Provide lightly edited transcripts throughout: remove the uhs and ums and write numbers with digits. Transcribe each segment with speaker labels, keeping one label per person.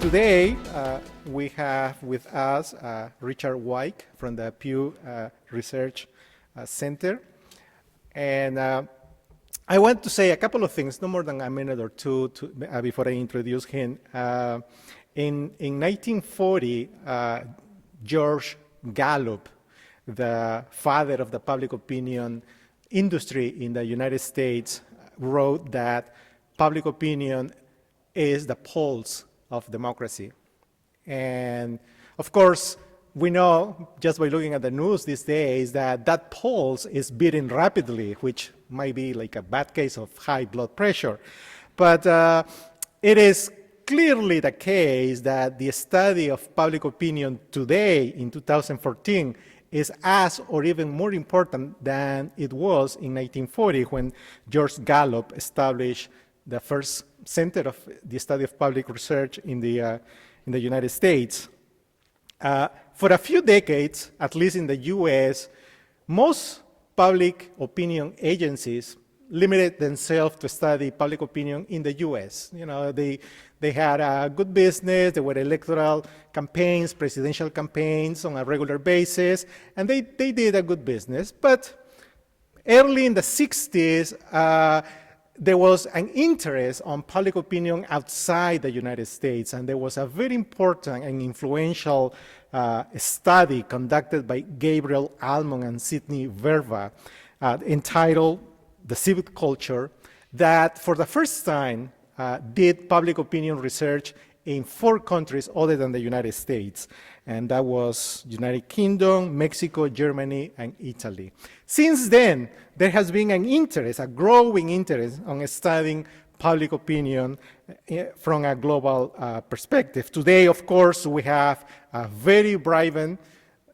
Speaker 1: Today, we have with us Richard Wike from the Pew Research Center. And I want to say a couple of things, no more than a minute or two before I introduce him. In 1940, George Gallup, the father of the public opinion industry in the United States, wrote that public opinion is the pulse of democracy. And of course, we know just by looking at the news these days that that pulse is beating rapidly, which might be like a bad case of high blood pressure. But it is clearly the case that the study of public opinion today in 2014 is as or even more important than it was in 1940 when George Gallup established the first center of the study of public research in the United States. For a few decades, at least in the US, most public opinion agencies limited themselves to study public opinion in the US. You know, they had a good business, there were electoral campaigns, presidential campaigns on a regular basis, and they did a good business. But early in the 60s, there was an interest on public opinion outside the United States, and there was a very important and influential study conducted by Gabriel Almond and Sidney Verba entitled The Civic Culture, that for the first time did public opinion research in 4 countries other than the United States, and that was United Kingdom, Mexico, Germany, and Italy. Since then, there has been an interest, a growing interest on studying public opinion from a global perspective. Today, of course, we have a very vibrant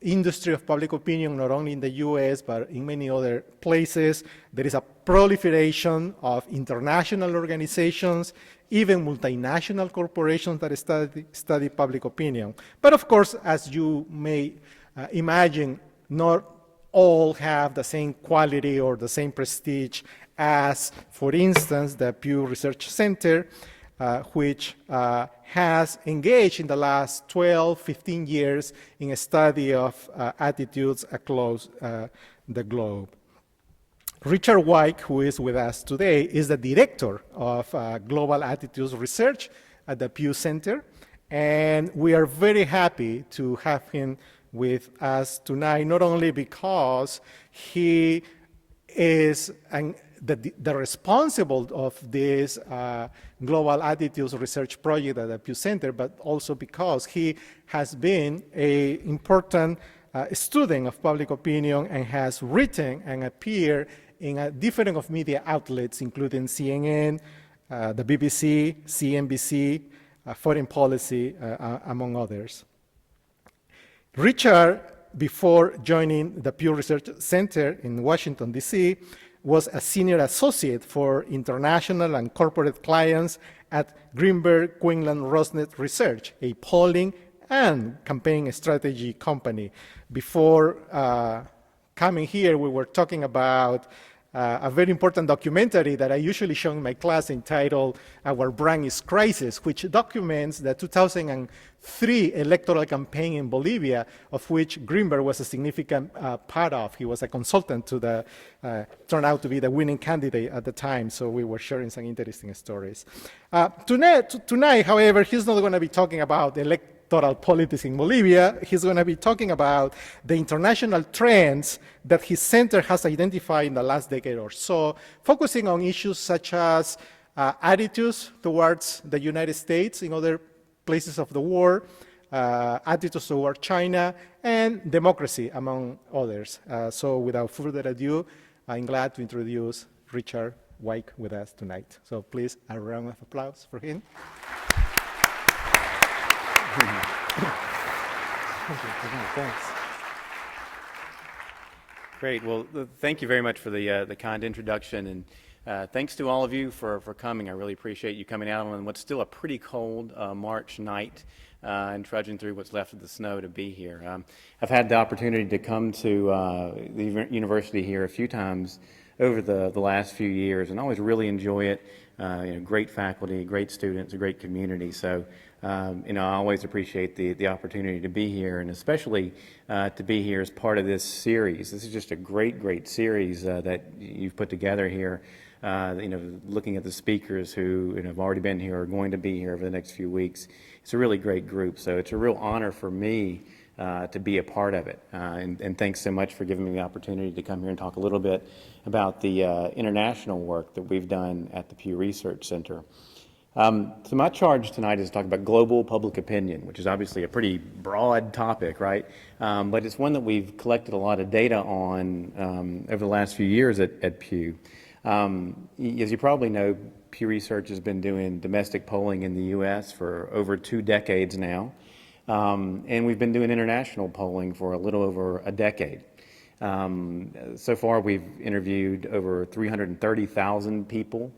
Speaker 1: industry of public opinion, not only in the US, but in many other places. There is a proliferation of international organizations, even multinational corporations that study public opinion. But of course, as you may imagine, not all have the same quality or the same prestige as, for instance, the Pew Research Center, which has engaged in the last 12, 15 years in a study of attitudes across the globe. Richard Wike, who is with us today, is the director of Global Attitudes Research at the Pew Center, and we are very happy to have him with us tonight, not only because he is the responsible of this Global Attitudes Research project at the Pew Center, but also because he has been an important student of public opinion and has written and appeared in different of media outlets, including CNN, the BBC, CNBC, Foreign Policy, among others. Richard, before joining the Pew Research Center in Washington, D.C., was a senior associate for international and corporate clients at Greenberg Quinlan Rosneft Research, a polling and campaign strategy company. Before coming here, we were talking about a very important documentary that I usually show in my class entitled Our Brand is Crisis, which documents the 2003 electoral campaign in Bolivia, of which Greenberg was a significant part of. He was a consultant to the, turned out to be the winning candidate at the time, so we were sharing some interesting stories. Tonight, however, he's not going to be talking about electoral politics in Bolivia. He's going to be talking about the international trends that his center has identified in the last decade or so, focusing on issues such as attitudes towards the United States in other places of the world, attitudes toward China, and democracy, among others. So without further ado, I'm glad to introduce Richard Wike with us tonight. So please, a round of applause for him. Thanks.
Speaker 2: Great. Well, thank you very much for the kind introduction, and Thanks to all of you for coming. I really appreciate you coming out on what's still a pretty cold March night and trudging through what's left of the snow to be here. I've had the opportunity to come to the university here a few times over the last few years, and always really enjoy it. Great faculty, great students, a great community. So, I always appreciate the opportunity to be here, and especially to be here as part of this series. This is just a great series that you've put together here. Looking at the speakers who have already been here or are going to be here over the next few weeks. It's a really great group. So it's a real honor for me to be a part of it. And thanks so much for giving me the opportunity to come here and talk a little bit about the international work that we've done at the Pew Research Center. So my charge tonight is to talk about global public opinion, which is obviously a pretty broad topic, right? But it's one that we've collected a lot of data on over the last few years at Pew. As you probably know, Pew Research has been doing domestic polling in the U.S. for over 2 decades now, and we've been doing international polling for a little over a decade. So far, we've interviewed over 330,000 people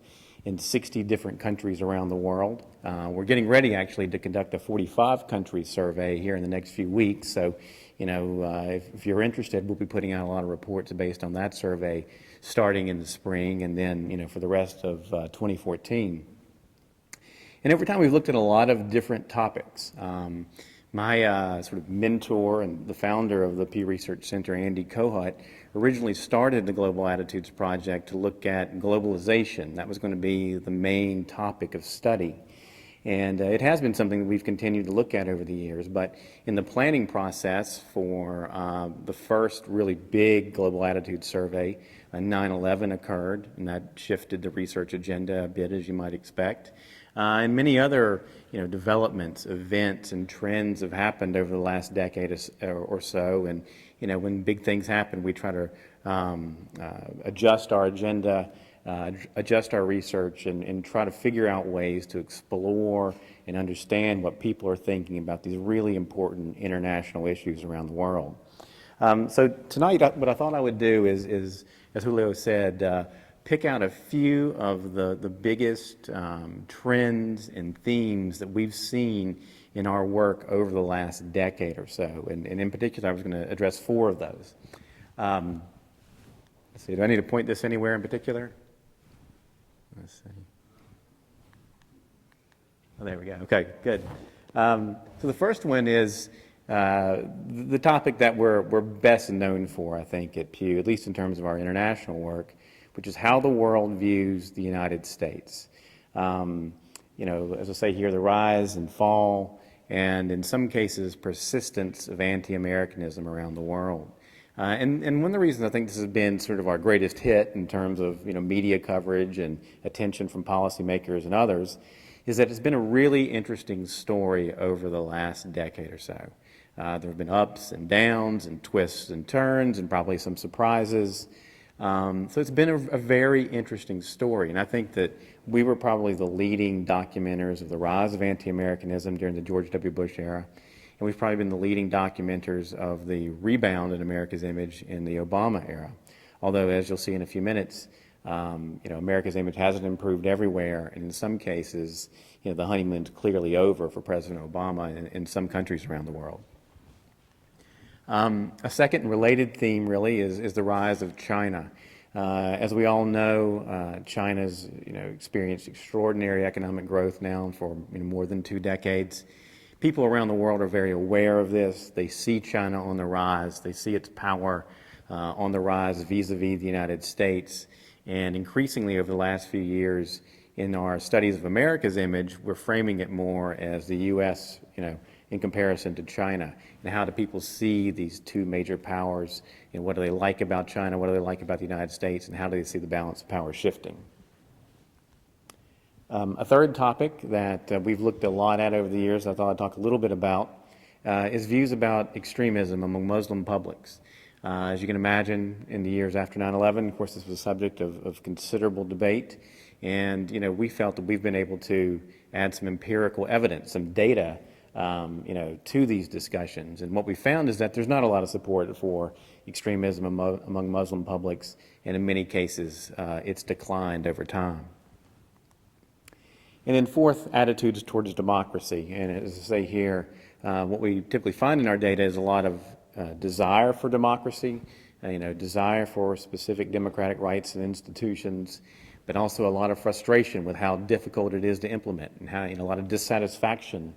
Speaker 2: in 60 different countries around the world. We're getting ready, actually, to conduct a 45-country survey here in the next few weeks. So, if you're interested, we'll be putting out a lot of reports based on that survey starting in the spring and then, for the rest of 2014. And over time, we've looked at a lot of different topics. My sort of mentor and the founder of the Pew Research Center, Andy Kohut, originally started the Global Attitudes Project to look at globalization. That was going to be the main topic of study. And it has been something that we've continued to look at over the years, but in the planning process for the first really big global attitude survey, 9/11 occurred, and that shifted the research agenda a bit, as you might expect. And many other developments, events, and trends have happened over the last decade or so. And when big things happen, we try to adjust our agenda, adjust our research, and try to figure out ways to explore and understand what people are thinking about these really important international issues around the world. So tonight, what I thought I would do is as Julio said, pick out a few of the biggest trends and themes that we've seen in our work over the last decade or so. And in particular, I was going to address 4 of those. Let's see, do I need to point this anywhere in particular? Let's see. Oh, there we go. Okay, good. So the first one is the topic that we're best known for, I think, at Pew, at least in terms of our international work, which is how the world views the United States. As I say here, the rise and fall, and in some cases, persistence of anti-Americanism around the world. And one of the reasons I think this has been sort of our greatest hit in terms of media coverage and attention from policymakers and others is that it's been a really interesting story over the last decade or so. There have been ups and downs and twists and turns and probably some surprises. So it's been a very interesting story, and I think that we were probably the leading documenters of the rise of anti-Americanism during the George W. Bush era, and we've probably been the leading documenters of the rebound in America's image in the Obama era. Although, as you'll see in a few minutes, America's image hasn't improved everywhere, and in some cases, the honeymoon's clearly over for President Obama in some countries around the world. A second related theme really is the rise of China. As we all know, China's experienced extraordinary economic growth now for more than 2 decades. People around the world are very aware of this. They see China on the rise. They see its power on the rise vis-a-vis the United States. And increasingly over the last few years, in our studies of America's image, we're framing it more as the U.S., in comparison to China. And how do people see these 2 major powers, and what do they like about China, what do they like about the United States, and how do they see the balance of power shifting? A third topic that we've looked a lot at over the years, I thought I'd talk a little bit about, is views about extremism among Muslim publics. As you can imagine, in the years after 9/11, of course, this was a subject of considerable debate, and we felt that we've been able to add some empirical evidence, some data, to these discussions. And what we found is that there's not a lot of support for extremism among Muslim publics, and in many cases, it's declined over time. And then fourth, attitudes towards democracy. And as I say here, what we typically find in our data is a lot of desire for democracy, desire for specific democratic rights and institutions, but also a lot of frustration with how difficult it is to implement, and how, a lot of dissatisfaction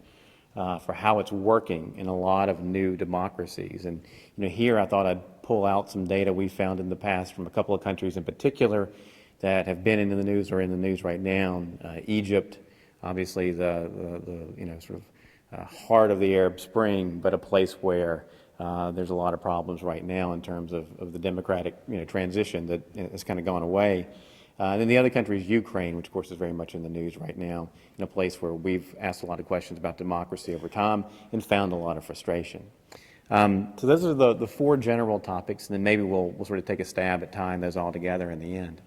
Speaker 2: for how it's working in a lot of new democracies. And here I thought I'd pull out some data we found in the past from a couple of countries in particular that have been in the news or in the news right now. Egypt, obviously the heart of the Arab Spring, but a place where there's a lot of problems right now in terms of the democratic transition that has kind of gone away. And then the other country is Ukraine, which of course is very much in the news right now, in a place where we've asked a lot of questions about democracy over time and found a lot of frustration. So those are the four general topics, and then maybe we'll sort of take a stab at tying those all together in the end.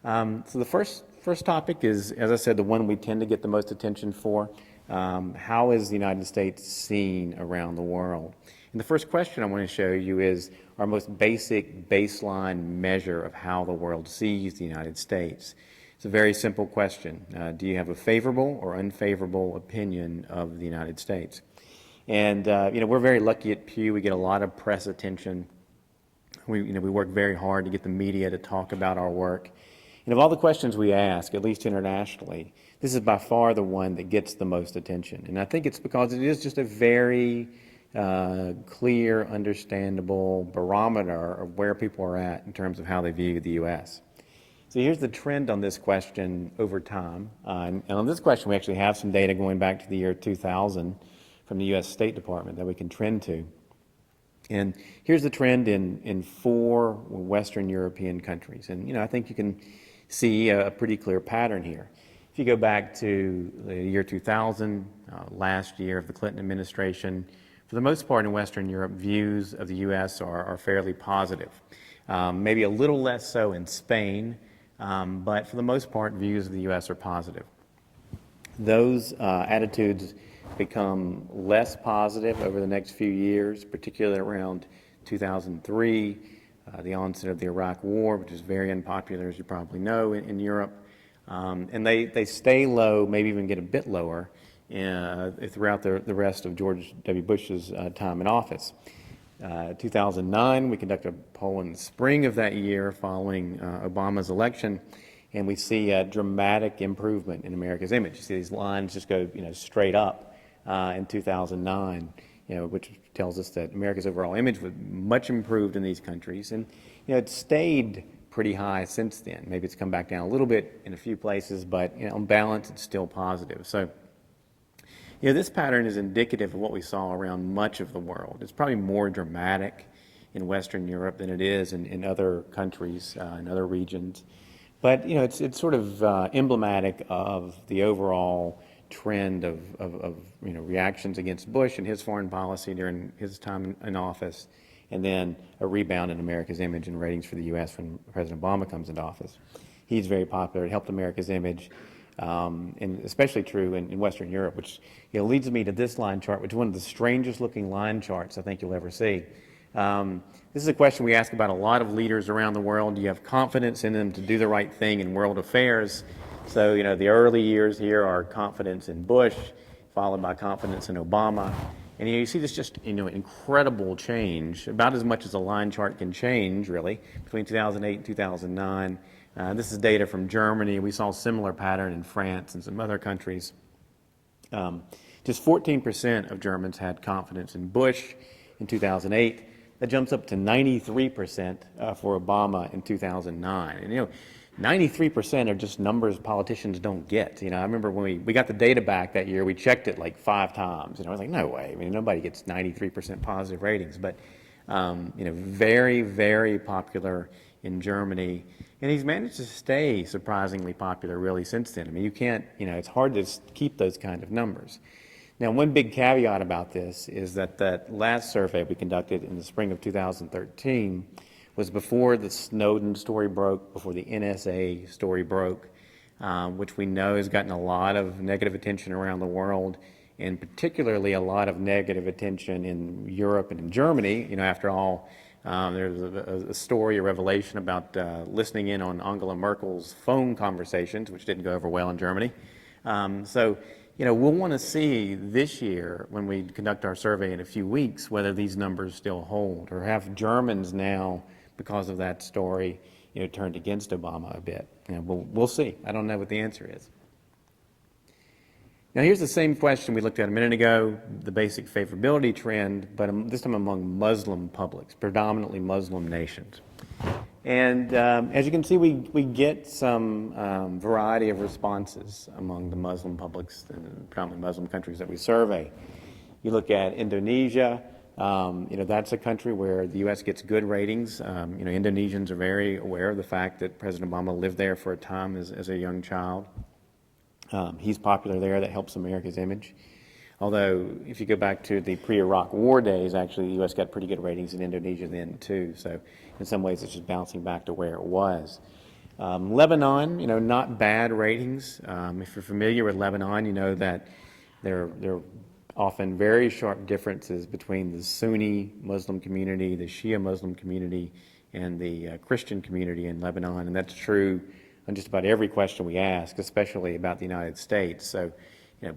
Speaker 2: So the first topic is, as I said, the one we tend to get the most attention for. How is the United States seen around the world? And the first question I want to show you is our most basic baseline measure of how the world sees the United States. It's a very simple question. Do you have a favorable or unfavorable opinion of the United States? And we're very lucky at Pew. We get a lot of press attention. We work very hard to get the media to talk about our work. And of all the questions we ask, at least internationally, this is by far the one that gets the most attention. And I think it's because it is just a very clear, understandable barometer of where people are at in terms of how they view the U.S. So here's the trend on this question over time. And on this question, we actually have some data going back to the year 2000 from the U.S. State Department that we can trend to. And here's the trend in 4 Western European countries. And, I think you can see a pretty clear pattern here. If you go back to the year 2000, last year of the Clinton administration, for the most part in Western Europe, views of the U.S. are fairly positive. Maybe a little less so in Spain, but for the most part, views of the U.S. are positive. Those attitudes become less positive over the next few years, particularly around 2003, the onset of the Iraq War, which is very unpopular, as you probably know, in Europe. And they stay low, maybe even get a bit lower throughout the rest of George W. Bush's time in office. 2009, we conducted a poll in the spring of that year following Obama's election, and we see a dramatic improvement in America's image. You see these lines just go straight up in 2009, which tells us that America's overall image was much improved in these countries, and it's stayed pretty high since then. Maybe it's come back down a little bit in a few places, but on balance, it's still positive. So this pattern is indicative of what we saw around much of the world. It's probably more dramatic in Western Europe than it is in other countries, in other regions. But, it's sort of emblematic of the overall trend of reactions against Bush and his foreign policy during his time in office, and then a rebound in America's image and ratings for the U.S. when President Obama comes into office. He's very popular. It helped America's image. And especially true in Western Europe, which leads me to this line chart, which is one of the strangest looking line charts I think you'll ever see. This is a question we ask about a lot of leaders around the world. Do you have confidence in them to do the right thing in world affairs? So, the early years here are confidence in Bush, followed by confidence in Obama. And you see this just incredible change, about as much as a line chart can change, really, between 2008 and 2009. This is data from Germany. We saw a similar pattern in France and some other countries. Just 14% of Germans had confidence in Bush in 2008. That jumps up to 93% for Obama in 2009. And 93% are just numbers politicians don't get. I remember when we got the data back that year, we checked it like 5 times. I was like, no way. Nobody gets 93% positive ratings. But very, very popular in Germany. And he's managed to stay surprisingly popular really since then. You can't, it's hard to keep those kind of numbers. Now, one big caveat about this is that last survey we conducted in the spring of 2013 was before the Snowden story broke, before the NSA story broke, which we know has gotten a lot of negative attention around the world, and particularly a lot of negative attention in Europe and in Germany. After all, There's a story, a revelation about listening in on Angela Merkel's phone conversations, which didn't go over well in Germany. So, we'll want to see this year, when we conduct our survey in a few weeks, whether these numbers still hold, or have Germans now, because of that story, turned against Obama a bit. We'll see. I don't know what the answer is. Now, here's the same question we looked at a minute ago, the basic favorability trend, but this time among Muslim publics, predominantly Muslim nations. And as you can see, we get some variety of responses among the Muslim publics, predominantly Muslim countries that we survey. You look at Indonesia, that's a country where the U.S. gets good ratings. Indonesians are very aware of the fact that President Obama lived there for a time as a young child. He's popular there. That helps America's image. Although, if you go back to the pre-Iraq War days, actually, the U.S. got pretty good ratings in Indonesia then, too. So, in some ways, it's just bouncing back to where it was. Lebanon, not bad ratings. If you're familiar with Lebanon, you know that there are often very sharp differences between the Sunni Muslim community, the Shia Muslim community, and the Christian community in Lebanon. And that's true on just about every question we ask, especially about the United States. So,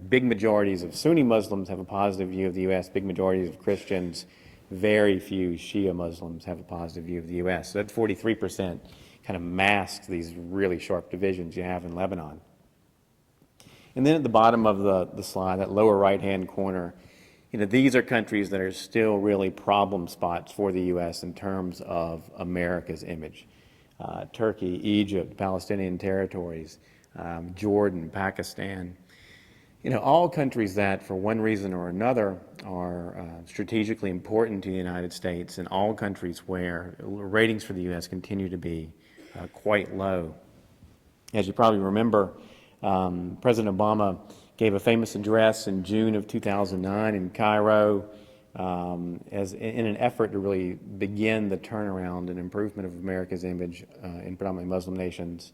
Speaker 2: big majorities of Sunni Muslims have a positive view of the U.S., big majorities of Christians, very few Shia Muslims have a positive view of the U.S. So that 43% kind of masks these really sharp divisions you have in Lebanon. And then at the bottom of the slide, that lower right-hand corner, these are countries that are still really problem spots for the U.S. in terms of America's image. Turkey, Egypt, Palestinian territories, Jordan, Pakistan, all countries that for one reason or another are strategically important to the United States, and all countries where ratings for the U.S. continue to be quite low. As you probably remember, President Obama gave a famous address in June of 2009 in Cairo, as in an effort to really begin the turnaround and improvement of America's image in predominantly Muslim nations.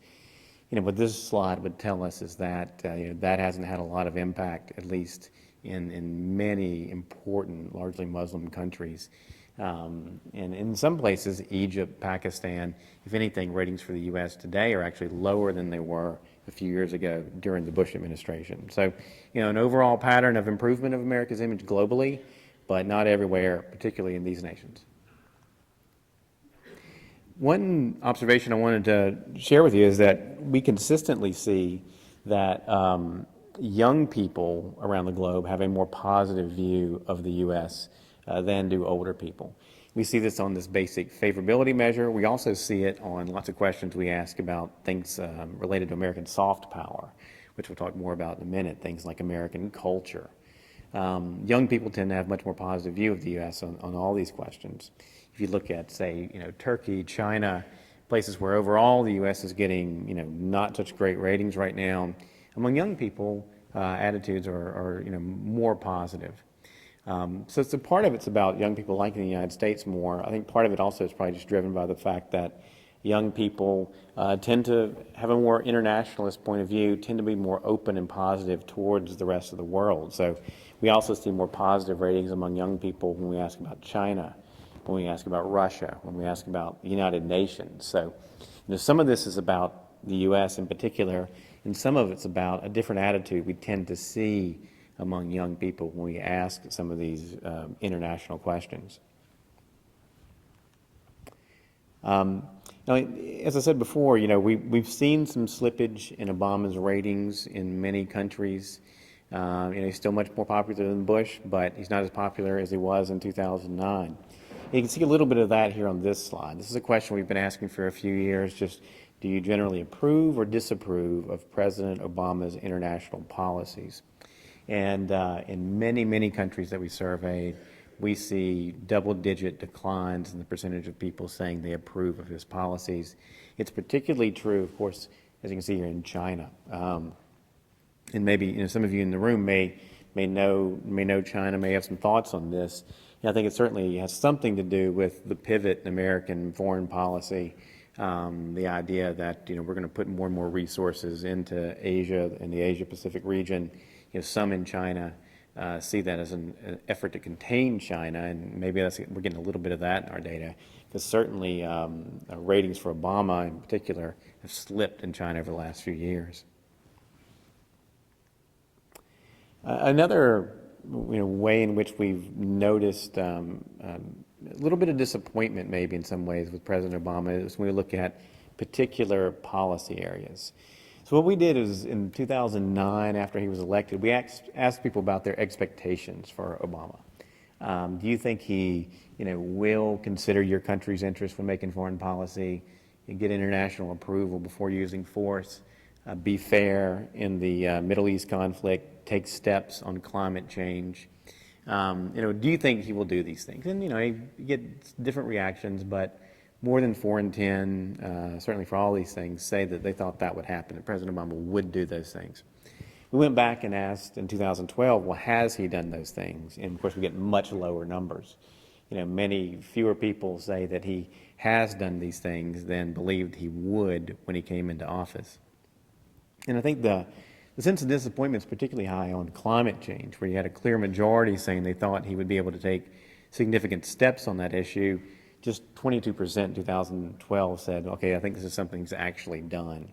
Speaker 2: What this slide would tell us is that that hasn't had a lot of impact, at least in many important, largely Muslim countries. And in some places, Egypt, Pakistan, if anything, ratings for the U.S. today are actually lower than they were a few years ago during the Bush administration. So, an overall pattern of improvement of America's image globally, but not everywhere, particularly in these nations. One observation I wanted to share with you is that we consistently see that young people around the globe have a more positive view of the U.S. Than do older people. We see this on this basic favorability measure. We also see it on lots of questions we ask about things related to American soft power, which we'll talk more about in a minute, things like American culture. Young people tend to have a much more positive view of the U.S. on all these questions. If you look at, say, Turkey, China, places where overall the U.S. is getting, not such great ratings right now, among young people, attitudes are more positive. So it's a part of it's about young people liking the United States more. I think part of it also is probably just driven by the fact that young people tend to have a more internationalist point of view, tend to be more open and positive towards the rest of the world. So we also see more positive ratings among young people when we ask about China, when we ask about Russia, when we ask about the United Nations. So some of this is about the U.S. in particular, and some of it's about a different attitude we tend to see among young people when we ask some of these international questions. Now, as I said before, we've seen some slippage in Obama's ratings in many countries. He's still much more popular than Bush, but he's not as popular as he was in 2009. You can see a little bit of that here on this slide. This is a question we've been asking for a few years, just do you generally approve or disapprove of President Obama's international policies? And in many, many countries that we surveyed, we see double-digit declines in the percentage of people saying they approve of his policies. It's particularly true, of course, as you can see here in China. And maybe some of you in the room may know China, may have some thoughts on this. I think it certainly has something to do with the pivot in American foreign policy, the idea that we're going to put more and more resources into Asia and the Asia-Pacific region, some in China, see that as an effort to contain China, and maybe we're getting a little bit of that in our data, because certainly ratings for Obama in particular have slipped in China over the last few years. Another way in which we've noticed a little bit of disappointment maybe in some ways with President Obama is when we look at particular policy areas. So what we did is in 2009, after he was elected, we asked people about their expectations for Obama. Do you think he will consider your country's interests when making foreign policy, get international approval before using force, be fair in the Middle East conflict, take steps on climate change? Do you think he will do these things? And he gets different reactions, but more than 4 in 10, certainly for all these things, say that they thought that would happen, that President Obama would do those things. We went back and asked in 2012, well, has he done those things? And of course, we get much lower numbers. Many fewer people say that he has done these things than believed he would when he came into office. And I think the sense of disappointment is particularly high on climate change, where you had a clear majority saying they thought he would be able to take significant steps on that issue. Just 22% in 2012 said, okay, I think this is something he's actually done.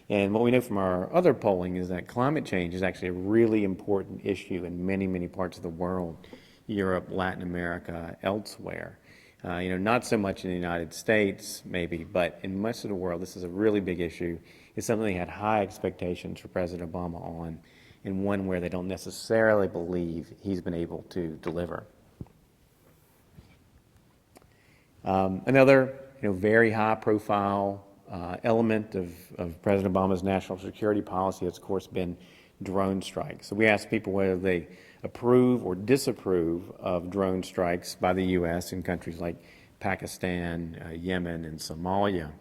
Speaker 2: And what we know from our other polling is that climate change is actually a really important issue in many, many parts of the world, Europe, Latin America, elsewhere. Not so much in the United States, maybe, but in much of the world, this is a really big issue. It's something they had high expectations for President Obama on, and one where they don't necessarily believe he's been able to deliver. Another, very high-profile element of President Obama's national security policy has, of course, been drone strikes. So we asked people whether they approve or disapprove of drone strikes by the U.S. in countries like Pakistan, Yemen, and Somalia.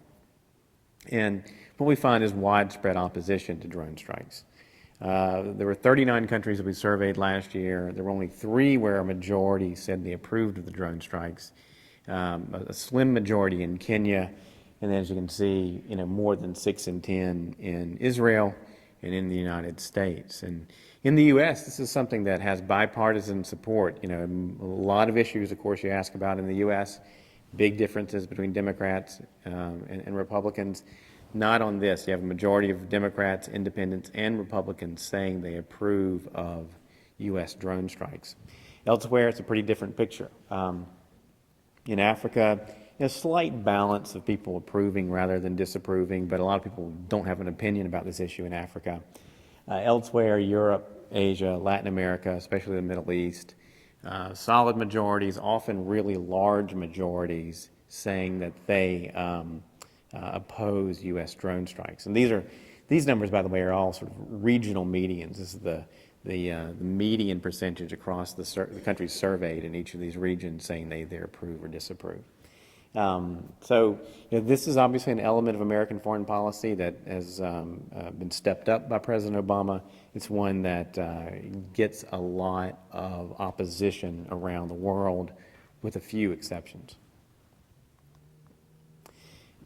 Speaker 2: And what we find is widespread opposition to drone strikes. There were 39 countries that we surveyed last year. There were only 3 where a majority said they approved of the drone strikes. A slim majority in Kenya, and then as you can see, more than 6 in 10 in Israel and in the United States. And in the U.S., this is something that has bipartisan support. A lot of issues, of course, you ask about in the U.S., big differences between Democrats and Republicans. Not on this. You have a majority of Democrats, independents, and Republicans saying they approve of U.S. drone strikes. Elsewhere, it's a pretty different picture. In Africa, a slight balance of people approving rather than disapproving, but a lot of people don't have an opinion about this issue in Africa. Elsewhere, Europe, Asia, Latin America, especially the Middle East, solid majorities, often really large majorities, saying that they oppose U.S. drone strikes. And these numbers, by the way, are all sort of regional medians. This is the median percentage across the countries surveyed in each of these regions saying they either approve or disapprove. So this is obviously an element of American foreign policy that has been stepped up by President Obama. It's one that gets a lot of opposition around the world, with a few exceptions.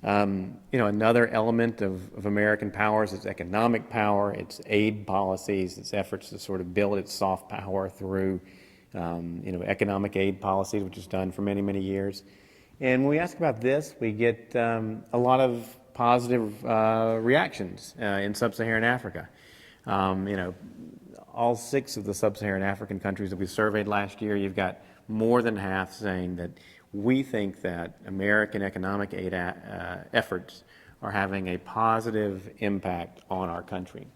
Speaker 2: Another element of American power is its economic power, its aid policies, its efforts to sort of build its soft power through, economic aid policies, which is done for many, many years. And when we ask about this, we get a lot of positive reactions in sub-Saharan Africa. All 6 of the sub-Saharan African countries that we surveyed last year, you've got more than half saying that we think that American economic aid efforts are having a positive impact on our country.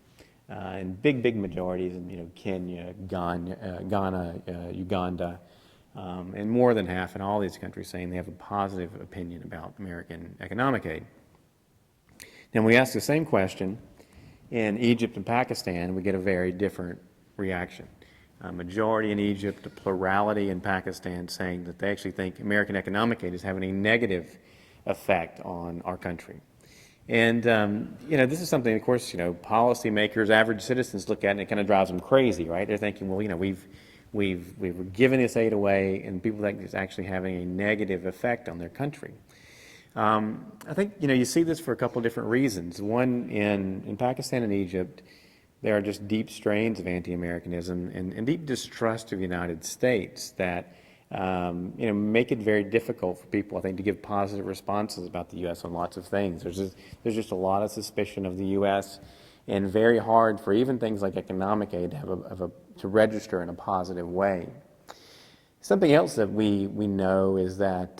Speaker 2: And big majorities in Kenya, Ghana, Uganda, and more than half in all these countries saying they have a positive opinion about American economic aid. Now, when we ask the same question in Egypt and Pakistan, we get a very different reaction. A majority in Egypt, a plurality in Pakistan saying that they actually think American economic aid is having a negative effect on our country. And, this is something, of course, policymakers, average citizens look at and it kind of drives them crazy, right? They're thinking, well, we've given this aid away and people think it's actually having a negative effect on their country. I think, you see this for a couple of different reasons. One, in Pakistan and Egypt, there are just deep strains of anti-Americanism and deep distrust of the United States that make it very difficult for people, I think, to give positive responses about the U.S. on lots of things. There's just a lot of suspicion of the U.S. and very hard for even things like economic aid to have to register in a positive way. Something else that we know is that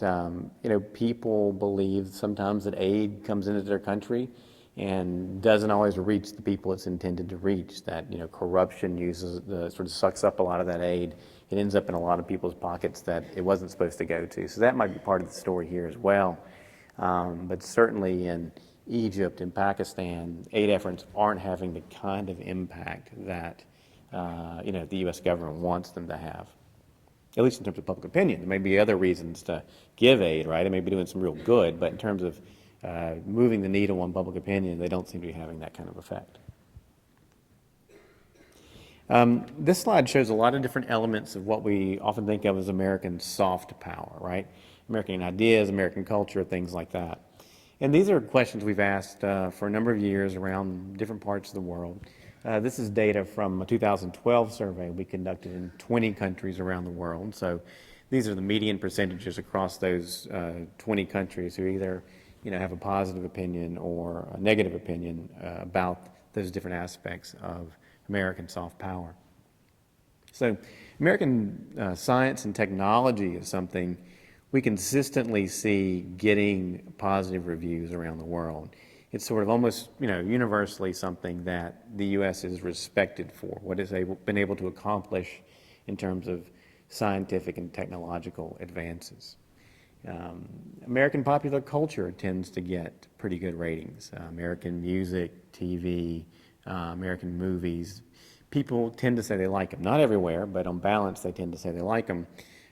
Speaker 2: people believe sometimes that aid comes into their country and doesn't always reach the people it's intended to reach. That corruption sort of sucks up a lot of that aid. It ends up in a lot of people's pockets that it wasn't supposed to go to. So that might be part of the story here as well. But certainly in Egypt and Pakistan, aid efforts aren't having the kind of impact that the U.S. government wants them to have. At least in terms of public opinion. There may be other reasons to give aid, right? It may be doing some real good, but in terms of moving the needle on public opinion, they don't seem to be having that kind of effect. This slide shows a lot of different elements of what we often think of as American soft power, right? American ideas, American culture, things like that. And these are questions we've asked for a number of years around different parts of the world. This is data from a 2012 survey we conducted in 20 countries around the world. So these are the median percentages across those 20 countries who either have a positive opinion or a negative opinion about those different aspects of American soft power. So American science and technology is something we consistently see getting positive reviews around the world. It's sort of almost, universally something that the U.S. is respected for, what it's been able to accomplish in terms of scientific and technological advances. American popular culture tends to get pretty good ratings. American music, TV, American movies. People tend to say they like them. Not everywhere, but on balance, they tend to say they like them.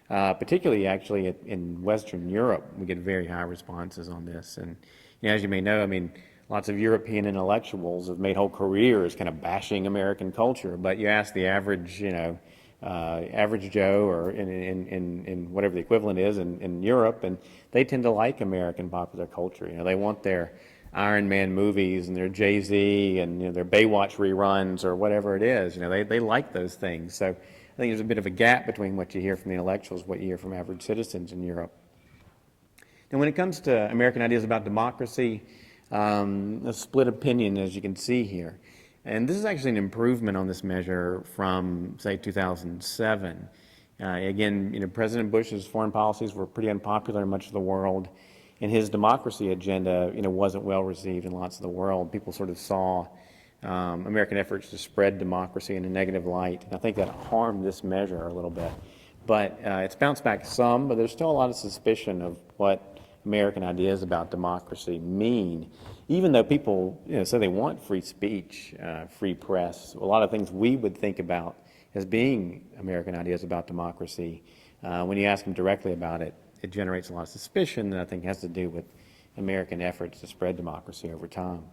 Speaker 2: Particularly, actually, in Western Europe, we get very high responses on this. And as you may know, lots of European intellectuals have made whole careers kind of bashing American culture. But you ask the average, average Joe, or in whatever the equivalent is in Europe, and they tend to like American popular culture. They want their Iron Man movies and their Jay-Z and their Baywatch reruns or whatever it is. They like those things. So I think there's a bit of a gap between what you hear from the intellectuals, what you hear from average citizens in Europe. And when it comes to American ideas about democracy, a split opinion, as you can see here. And this is actually an improvement on this measure from, say, 2007. Again, President Bush's foreign policies were pretty unpopular in much of the world, and his democracy agenda, wasn't well received in lots of the world. People sort of saw American efforts to spread democracy in a negative light, and I think that harmed this measure a little bit. But it's bounced back some, but there's still a lot of suspicion of what American ideas about democracy mean, even though people say they want free speech, free press, a lot of things we would think about as being American ideas about democracy. When you ask them directly about it, it generates a lot of suspicion that I think has to do with American efforts to spread democracy over time.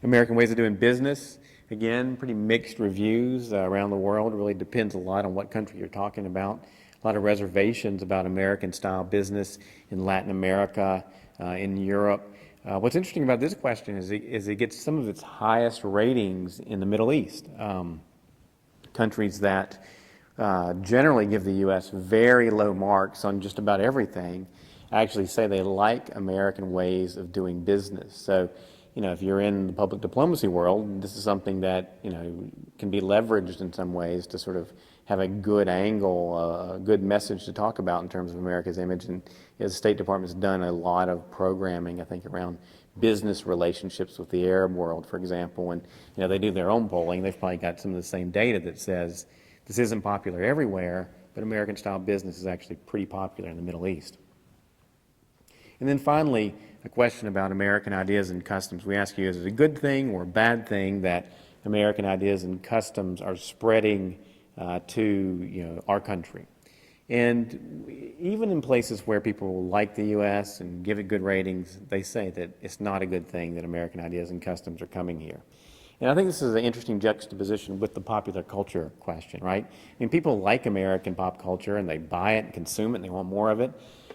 Speaker 2: American ways of doing business, again, pretty mixed reviews around the world. It really depends a lot on what country you're talking about. A lot of reservations about American-style business in Latin America, in Europe. What's interesting about this question is it gets some of its highest ratings in the Middle East. Countries that generally give the U.S. very low marks on just about everything actually say they like American ways of doing business. So, if you're in the public diplomacy world, this is something that, can be leveraged in some ways to sort of have a good angle, a good message to talk about in terms of America's image. And the State Department's done a lot of programming, I think, around business relationships with the Arab world, for example. And, they do their own polling. They've probably got some of the same data that says this isn't popular everywhere, but American-style business is actually pretty popular in the Middle East. And then finally, a question about American ideas and customs. We ask you, is it a good thing or a bad thing that American ideas and customs are spreading to our country? And even in places where people like the U.S. and give it good ratings, they say that it's not a good thing that American ideas and customs are coming here. And I think this is an interesting juxtaposition with the popular culture question, right? People like American pop culture and they buy it and consume it and they want more of it.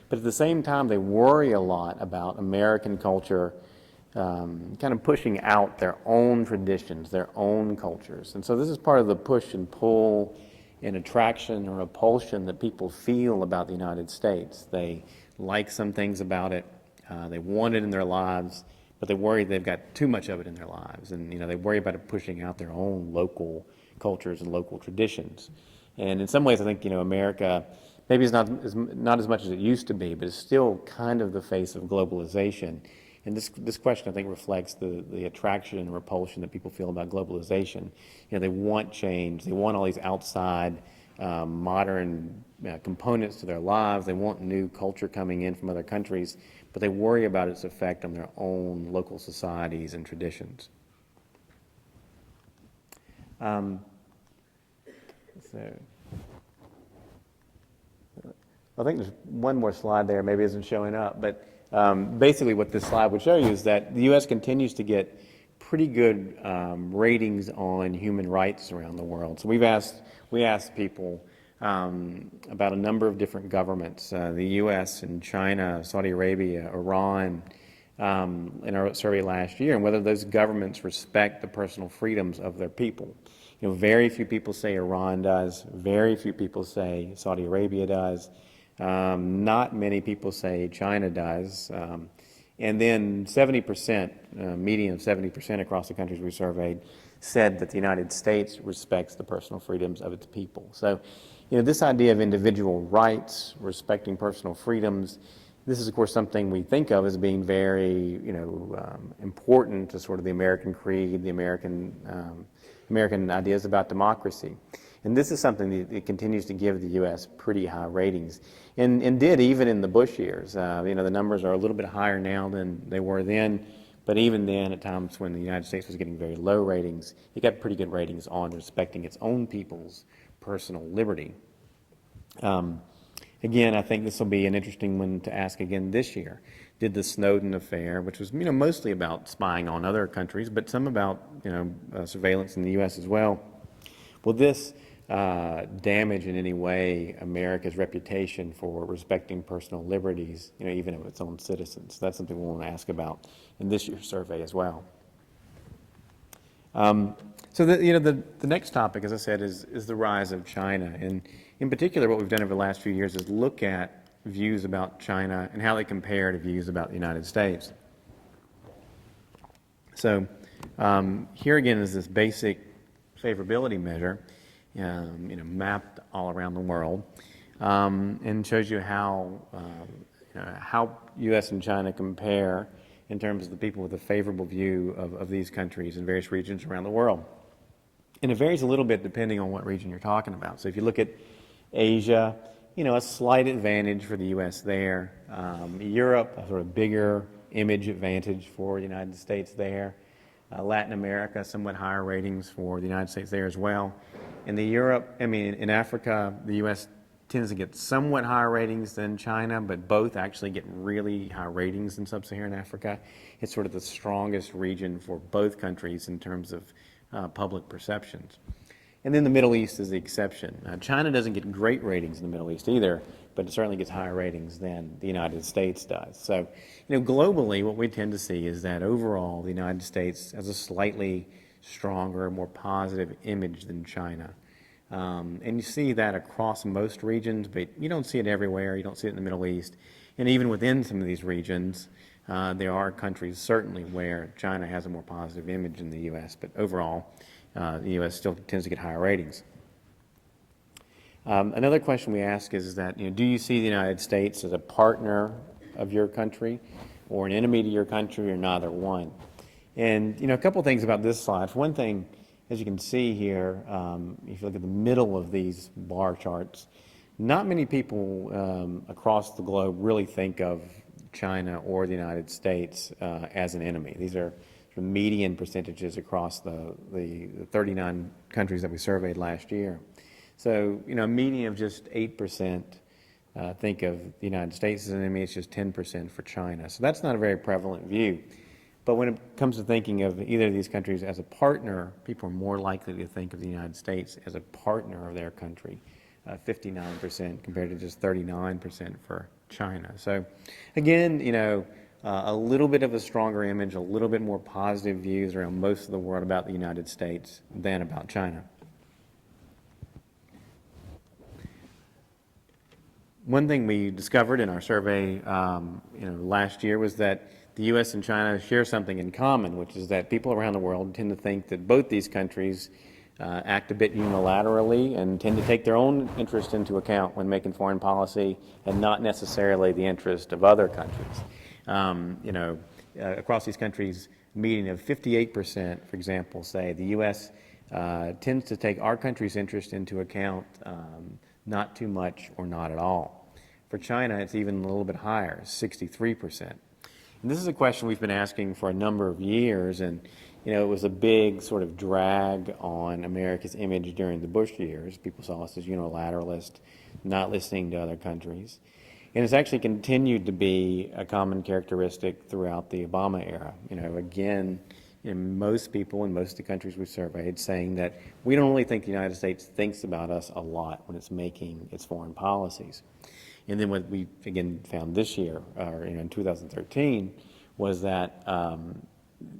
Speaker 2: But at the same time, they worry a lot about American culture kind of pushing out their own traditions, their own cultures. And so this is part of the push and pull and attraction or repulsion that people feel about the United States. They like some things about it, they want it in their lives, but they worry they've got too much of it in their lives. And they worry about it pushing out their own local cultures and local traditions. And in some ways, I think, America maybe is not as much as it used to be, but it's still kind of the face of globalization. And this question, I think, reflects the attraction and repulsion that people feel about globalization. They want change. They want all these outside, modern components to their lives. They want new culture coming in from other countries, but they worry about its effect on their own local societies and traditions. So I think there's one more slide there, maybe isn't showing up, but basically what this slide would show you is that the U.S. continues to get pretty good ratings on human rights around the world. So we asked people about a number of different governments, the U.S. and China, Saudi Arabia, Iran, in our survey last year, and whether those governments respect the personal freedoms of their people. Very few people say Iran does. Very few people say Saudi Arabia does. Not many people say China does. And then 70%, median of 70% across the countries we surveyed, said that the United States respects the personal freedoms of its people. So, this idea of individual rights, respecting personal freedoms, this is, of course, something we think of as being very, important to sort of the American creed, the American ideas about democracy. And this is something that continues to give the U.S. pretty high ratings, and did even in the Bush years. The numbers are a little bit higher now than they were then, but even then, at times when the United States was getting very low ratings, it got pretty good ratings on respecting its own people's personal liberty. Again, I think this will be an interesting one to ask again this year. Did the Snowden affair, which was mostly about spying on other countries, but some about surveillance in the U.S. as well, will this damage in any way America's reputation for respecting personal liberties, even of its own citizens? That's something we want to ask about in this year's survey as well. So the next topic, as I said, is the rise of China, and in particular, what we've done over the last few years is look at views about China and how they compare to views about the United States. So here again is this basic favorability measure, mapped all around the world, and shows you how U.S. and China compare in terms of the people with a favorable view of these countries in various regions around the world. And it varies a little bit depending on what region you're talking about. So if you look at Asia, a slight advantage for the U.S. there. Europe, a sort of bigger image advantage for the United States there. Latin America, somewhat higher ratings for the United States there as well. In Africa, the U.S. tends to get somewhat higher ratings than China, but both actually get really high ratings in sub-Saharan Africa. It's sort of the strongest region for both countries in terms of public perceptions. And then the Middle East is the exception. China doesn't get great ratings in the Middle East either, but it certainly gets higher ratings than the United States does. So, globally, what we tend to see is that overall, the United States has a slightly stronger, more positive image than China. And you see that across most regions, but you don't see it everywhere. You don't see it in the Middle East. And even within some of these regions, there are countries certainly where China has a more positive image than the U.S., but overall, the U.S. still tends to get higher ratings. Another question we ask is that, do you see the United States as a partner of your country or an enemy to your country or neither one? And, a couple things about this slide. For one thing, as you can see here, if you look at the middle of these bar charts, not many people across the globe really think of China or the United States as an enemy. These are the median percentages across the 39 countries that we surveyed last year. So, a median of just 8% think of the United States as an enemy. It's just 10% for China. So that's not a very prevalent view. But when it comes to thinking of either of these countries as a partner, people are more likely to think of the United States as a partner of their country, 59% compared to just 39% for China. So again, a little bit of a stronger image, a little bit more positive views around most of the world about the United States than about China. One thing we discovered in our survey last year was that the U.S. and China share something in common, which is that people around the world tend to think that both these countries act a bit unilaterally and tend to take their own interest into account when making foreign policy and not necessarily the interest of other countries. Across these countries, a median of 58%, for example, say the U.S. Tends to take our country's interest into account not too much or not at all. For China, it's even a little bit higher, 63%. And this is a question we've been asking for a number of years, and it was a big sort of drag on America's image during the Bush years. People saw us as unilateralist, not listening to other countries. And it's actually continued to be a common characteristic throughout the Obama era. Most people in most of the countries we surveyed saying that we don't really think the United States thinks about us a lot when it's making its foreign policies. And then what we, again, found this year, or in 2013, was that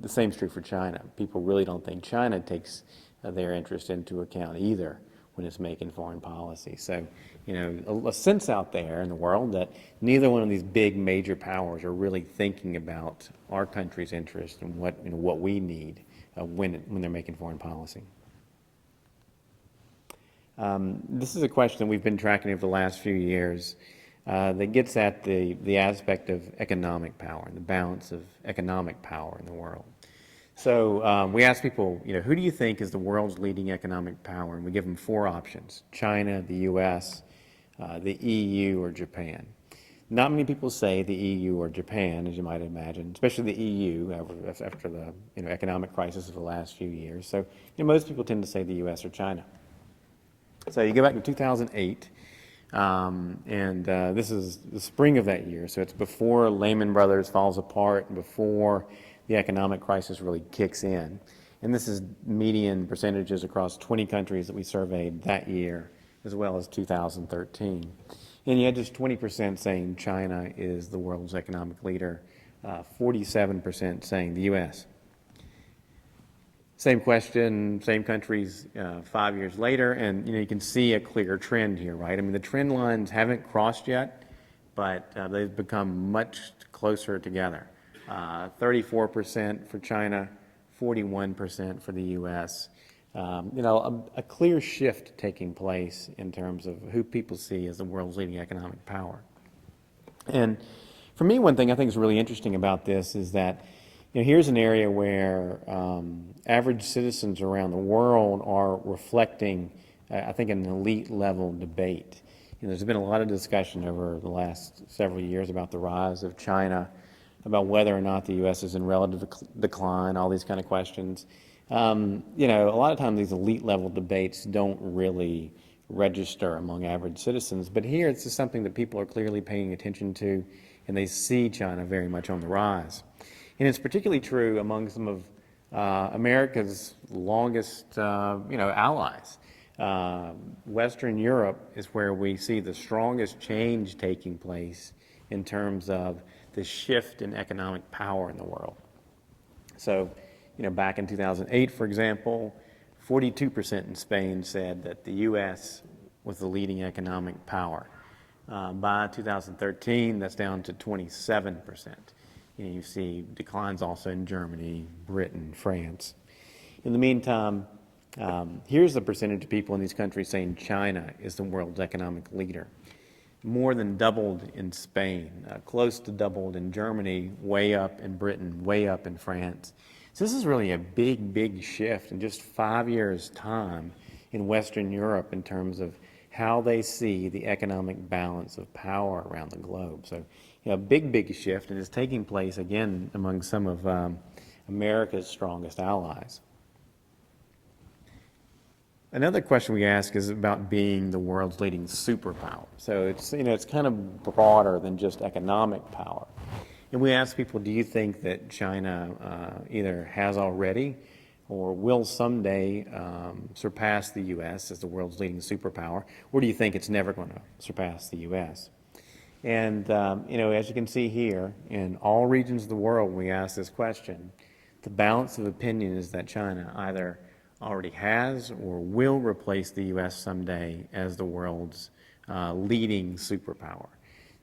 Speaker 2: the same is true for China. People really don't think China takes their interest into account either when it's making foreign policy. So, a sense out there in the world that neither one of these big major powers are really thinking about our country's interest and what we need when they're making foreign policy. This is a question we've been tracking over the last few years that gets at the aspect of economic power and the balance of economic power in the world. So we asked people, who do you think is the world's leading economic power? And we give them 4 options: China, the U.S., the EU, or Japan. Not many people say the EU or Japan, as you might imagine, especially the EU after the economic crisis of the last few years. So most people tend to say the U.S. or China. So you go back to 2008, and this is the spring of that year. So it's before Lehman Brothers falls apart and before the economic crisis really kicks in. And this is median percentages across 20 countries that we surveyed that year, as well as 2013. And you had just 20% saying China is the world's economic leader, 47% saying the U.S. Same question, same countries 5 years later, and you can see a clear trend here, right? I mean, the trend lines haven't crossed yet, but they've become much closer together. 34% for China, 41% for the U.S. A clear shift taking place in terms of who people see as the world's leading economic power. And for me, one thing I think is really interesting about this is that here's an area where average citizens around the world are reflecting, I think, an elite level debate. There's been a lot of discussion over the last several years about the rise of China, about whether or not the U.S. is in relative decline, all these kind of questions. A lot of times these elite level debates don't really register among average citizens, but here it's just something that people are clearly paying attention to, and they see China very much on the rise. And it's particularly true among some of America's longest, allies. Western Europe is where we see the strongest change taking place in terms of the shift in economic power in the world. So, back in 2008, for example, 42% in Spain said that the U.S. was the leading economic power. By 2013, that's down to 27%. You see declines also in Germany, Britain, France. In the meantime, here's the percentage of people in these countries saying China is the world's economic leader. More than doubled in Spain, close to doubled in Germany, way up in Britain, way up in France. So this is really a big, big shift in just 5 years' time in Western Europe in terms of how they see the economic balance of power around the globe. So, a big, big shift, and it's taking place again among some of America's strongest allies. Another question we ask is about being the world's leading superpower. So it's kind of broader than just economic power. And we ask people, do you think that China either has already or will someday surpass the U.S. as the world's leading superpower, or do you think it's never going to surpass the U.S.? And, as you can see here, in all regions of the world, when we ask this question, the balance of opinion is that China either already has or will replace the U.S. someday as the world's leading superpower.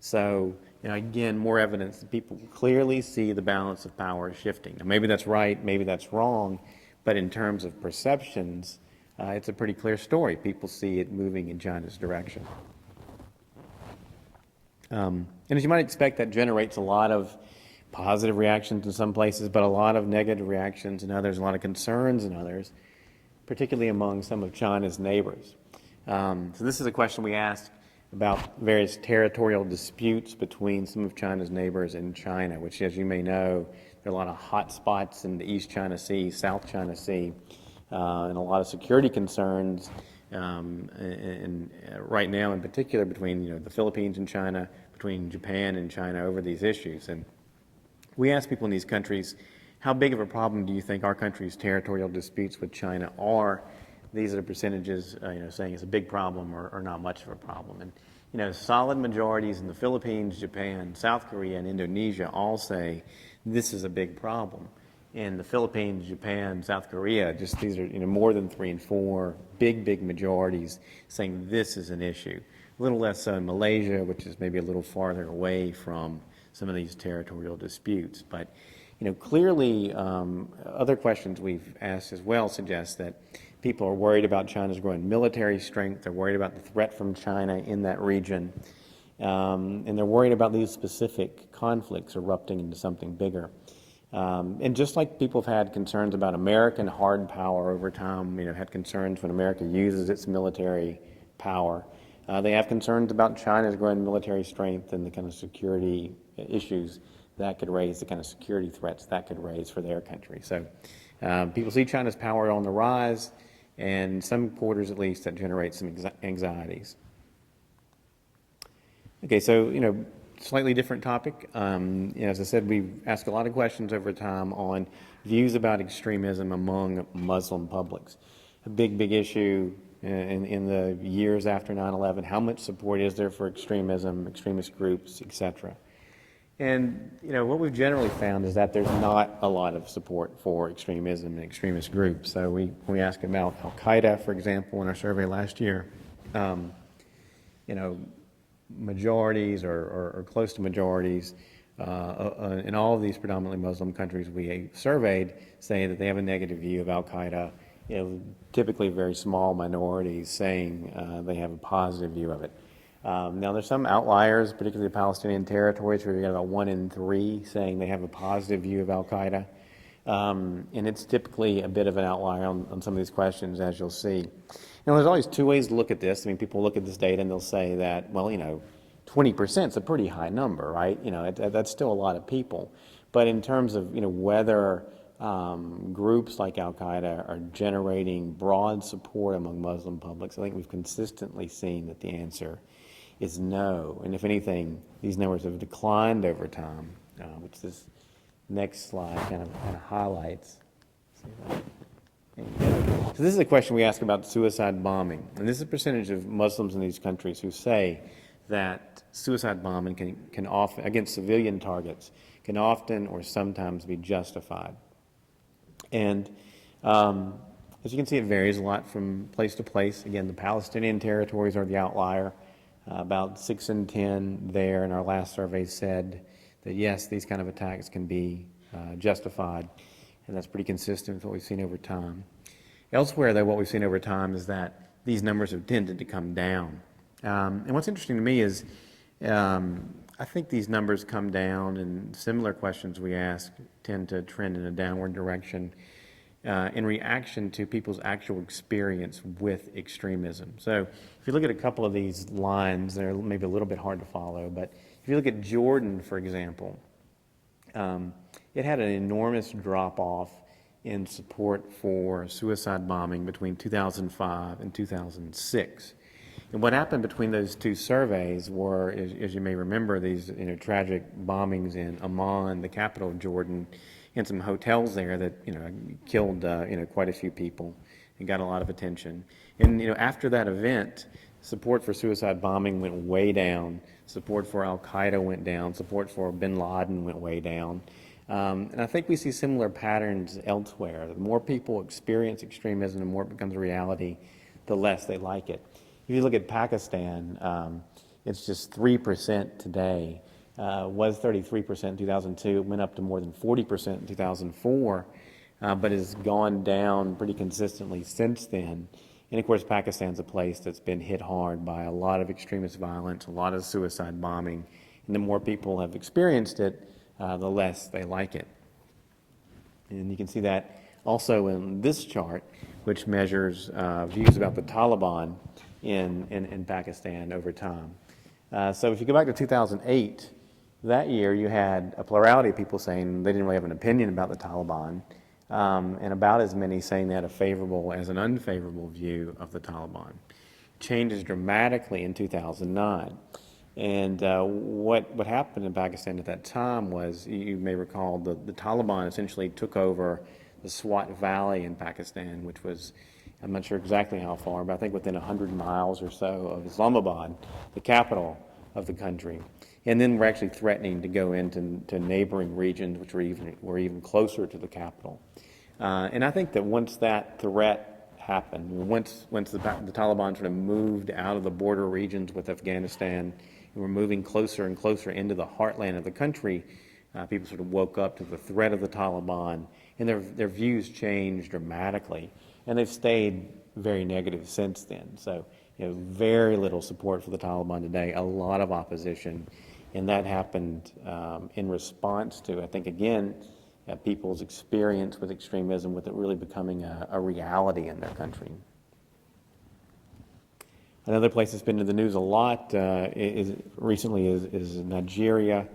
Speaker 2: So, again, more evidence that people clearly see the balance of power shifting. Now, maybe that's right, maybe that's wrong, but in terms of perceptions, it's a pretty clear story. People see it moving in China's direction. And as you might expect, that generates a lot of positive reactions in some places, but a lot of negative reactions in others, a lot of concerns in others, particularly among some of China's neighbors. So this is a question we asked about various territorial disputes between some of China's neighbors and China, which, as you may know, there are a lot of hot spots in the East China Sea, South China Sea, and a lot of security concerns, and right now in particular between the Philippines and China, between Japan and China over these issues. And we asked people in these countries, how big of a problem do you think our country's territorial disputes with China are? These are the percentages, saying it's a big problem or not much of a problem. And, solid majorities in the Philippines, Japan, South Korea, and Indonesia all say this is a big problem. In the Philippines, Japan, South Korea, just these are more than 3 and 4 big majorities saying this is an issue. A little less so in Malaysia, which is maybe a little farther away from some of these territorial disputes. But clearly, other questions we've asked as well suggest that people are worried about China's growing military strength. They're worried about the threat from China in that region. And they're worried about these specific conflicts erupting into something bigger. And just like people have had concerns about American hard power over time, had concerns when America uses its military power, they have concerns about China's growing military strength and the kind of security issues that could raise, the kind of security threats that could raise for their country. So people see China's power on the rise, and some quarters at least that generates some anxieties. Okay, so, slightly different topic. As I said, we've asked a lot of questions over time on views about extremism among Muslim publics. A big issue in the years after 9/11. How much support is there for extremism, extremist groups, etc.? And, what we've generally found is that there's not a lot of support for extremism and extremist groups. So we asked about Al-Qaeda, for example, in our survey last year. Majorities or close to majorities in all of these predominantly Muslim countries we surveyed say that they have a negative view of Al-Qaeda. Typically very small minorities saying they have a positive view of it. Now there's some outliers, particularly the Palestinian territories, where you got about 1 in 3 saying they have a positive view of Al-Qaeda. And it's typically a bit of an outlier on some of these questions, as you'll see. There's always 2 ways to look at this. People look at this data and they'll say that, 20% is a pretty high number, right? That's still a lot of people. But in terms of, whether groups like Al-Qaeda are generating broad support among Muslim publics, I think we've consistently seen that the answer is no. And if anything, these numbers have declined over time, which this next slide kind of highlights. So this is a question we ask about suicide bombing. And this is a percentage of Muslims in these countries who say that suicide bombing can often, against civilian targets, can often or sometimes be justified. And as you can see, it varies a lot from place to place. Again, the Palestinian territories are the outlier. About 6 in 10 there in our last survey said that yes, these kind of attacks can be justified. And that's pretty consistent with what we've seen over time. Elsewhere, though, what we've seen over time is that these numbers have tended to come down. And what's interesting to me is I think these numbers come down, and similar questions we ask tend to trend in a downward direction in reaction to people's actual experience with extremism. So if you look at a couple of these lines, they're maybe a little bit hard to follow, but if you look at Jordan, for example, it had an enormous drop-off in support for suicide bombing between 2005 and 2006. And what happened between those 2 surveys were, as you may remember, these tragic bombings in Amman, the capital of Jordan, and some hotels there that killed quite a few people and got a lot of attention. And after that event, Support for suicide bombing went way down. Support for Al-Qaeda went down. Support for bin Laden went way down. And I think we see similar patterns elsewhere. The more people experience extremism, the more it becomes a reality, the less they like it. If you look at Pakistan, it's just 3% today. Was 33% in 2002. It went up to more than 40% in 2004, but has gone down pretty consistently since then. And of course, Pakistan's a place that's been hit hard by a lot of extremist violence, a lot of suicide bombing, and the more people have experienced it, the less they like it. And you can see that also in this chart, which measures views about the Taliban in Pakistan over time. So if you go back to 2008, that year you had a plurality of people saying they didn't really have an opinion about the Taliban, and about as many saying they had a favorable as an unfavorable view of the Taliban. Changes dramatically in 2009. And what happened in Pakistan at that time was, you may recall, the Taliban essentially took over the Swat Valley in Pakistan, which was, I'm not sure exactly how far, but I think within 100 miles or so of Islamabad, the capital of the country. And then we're actually threatening to go into neighboring regions, which were even closer to the capital. And I think that once that threat happened, once the Taliban sort of moved out of the border regions with Afghanistan, and were moving closer and closer into the heartland of the country, people sort of woke up to the threat of the Taliban, and their views changed dramatically. And they've stayed very negative since then. So, very little support for the Taliban today, a lot of opposition. And that happened in response to, I think, again, people's experience with extremism, with it really becoming a reality in their country. Another place that's been in the news a lot recently is Nigeria.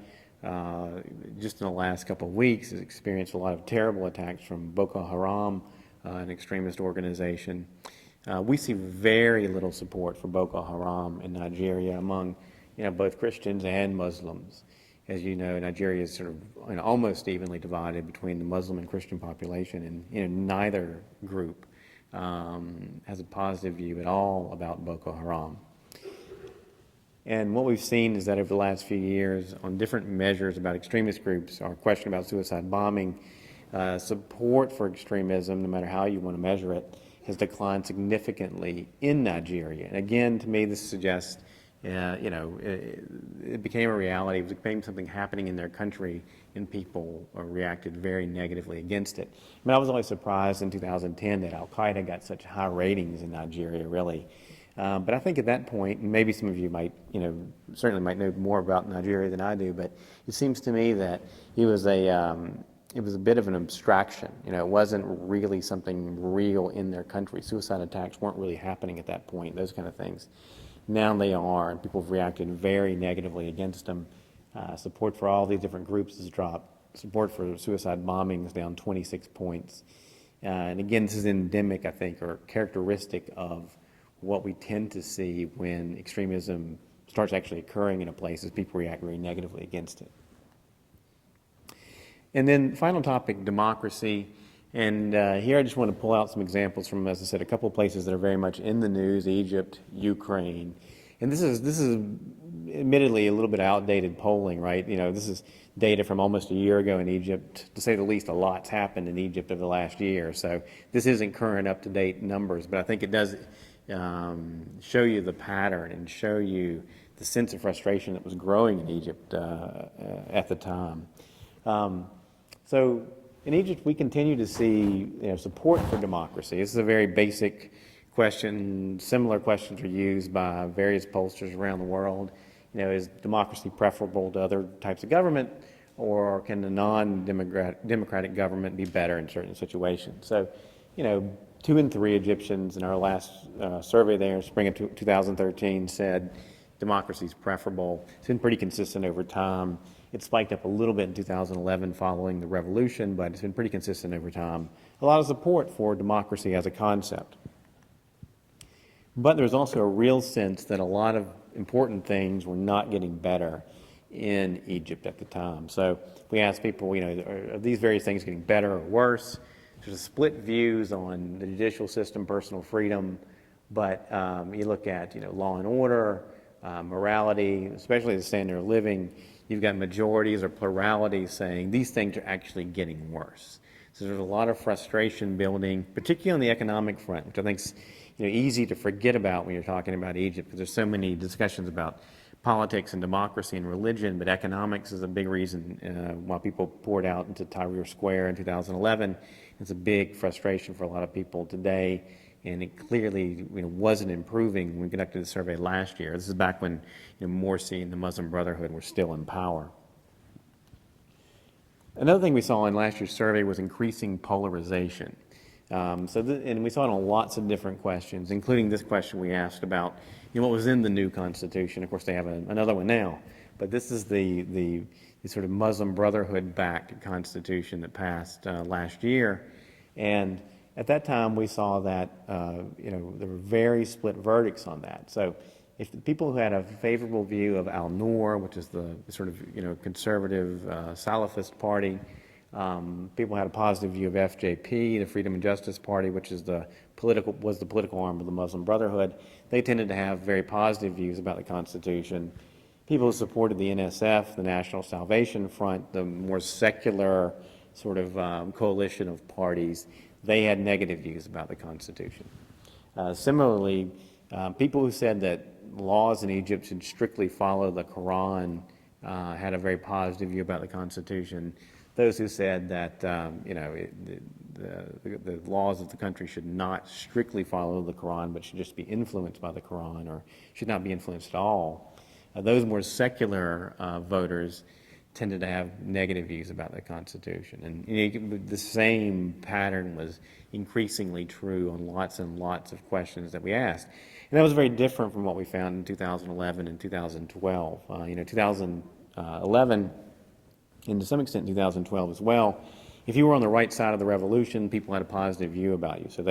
Speaker 2: Just in the last couple of weeks, has experienced a lot of terrible attacks from Boko Haram, an extremist organization. We see very little support for Boko Haram in Nigeria among both Christians and Muslims. As you know, Nigeria is sort of almost evenly divided between the Muslim and Christian population, and neither group has a positive view at all about Boko Haram. And what we've seen is that over the last few years, on different measures about extremist groups, our question about suicide bombing, support for extremism, no matter how you want to measure it, has declined significantly in Nigeria. And again, to me, this suggests it became a reality. It became something happening in their country, and people reacted very negatively against it. I mean, I was always surprised in 2010 that Al-Qaeda got such high ratings in Nigeria, really. But I think at that point, and maybe some of you might, certainly might know more about Nigeria than I do, but it seems to me that it was a bit of an abstraction. It wasn't really something real in their country. Suicide attacks weren't really happening at that point, those kind of things. Now they are, and people have reacted very negatively against them. Support for all these different groups has dropped. Support for suicide bombing is down 26 points. And again, this is endemic, I think, or characteristic of what we tend to see when extremism starts actually occurring in a place, is people react very negatively against it. And then final topic, democracy. And here I just want to pull out some examples from, as I said, a couple of places that are very much in the news: Egypt, Ukraine. And this is admittedly a little bit outdated polling, right? This is data from almost a year ago in Egypt. To say the least, a lot's happened in Egypt over the last year. So this isn't current, up-to-date numbers, but I think it does show you the pattern and show you the sense of frustration that was growing in Egypt at the time. So in Egypt, we continue to see support for democracy. This is a very basic question. Similar questions are used by various pollsters around the world. Is democracy preferable to other types of government, or can the non-democratic government be better in certain situations? So, 2 in 3 Egyptians in our last survey there, spring of 2013, said democracy is preferable. It's been pretty consistent over time. It spiked up a little bit in 2011 following the revolution, but it's been pretty consistent over time. A lot of support for democracy as a concept. But there's also a real sense that a lot of important things were not getting better in Egypt at the time. So we asked people, are these various things getting better or worse? There's split views on the judicial system, personal freedom, But you look at, law and order, morality, especially the standard of living, you've got majorities or pluralities saying these things are actually getting worse. So there's a lot of frustration building, particularly on the economic front, which I think is easy to forget about when you're talking about Egypt, because there's so many discussions about politics and democracy and religion, but economics is a big reason why people poured out into Tahrir Square in 2011. It's a big frustration for a lot of people today, and it clearly wasn't improving when we conducted the survey last year. This is back when Morsi and the Muslim Brotherhood were still in power. Another thing we saw in last year's survey was increasing polarization. And we saw it on lots of different questions, including this question we asked about what was in the new Constitution. Of course, they have another one now, but this is the sort of Muslim Brotherhood-backed Constitution that passed last year. And at that time, we saw that there were very split verdicts on that. So if the people who had a favorable view of al-Noor, which is the sort of conservative Salafist party, people had a positive view of FJP, the Freedom and Justice Party, which is the political arm of the Muslim Brotherhood. They tended to have very positive views about the Constitution. People who supported the NSF, the National Salvation Front, the more secular sort of coalition of parties, they had negative views about the Constitution. Similarly, people who said that laws in Egypt should strictly follow the Quran had a very positive view about the Constitution. Those who said that the laws of the country should not strictly follow the Quran, but should just be influenced by the Quran, or should not be influenced at all, those more secular voters tended to have negative views about the Constitution. And the same pattern was increasingly true on lots and lots of questions that we asked. And that was very different from what we found in 2011 and 2012. 2011, and to some extent 2012 as well, if you were on the right side of the revolution, people had a positive view about you. So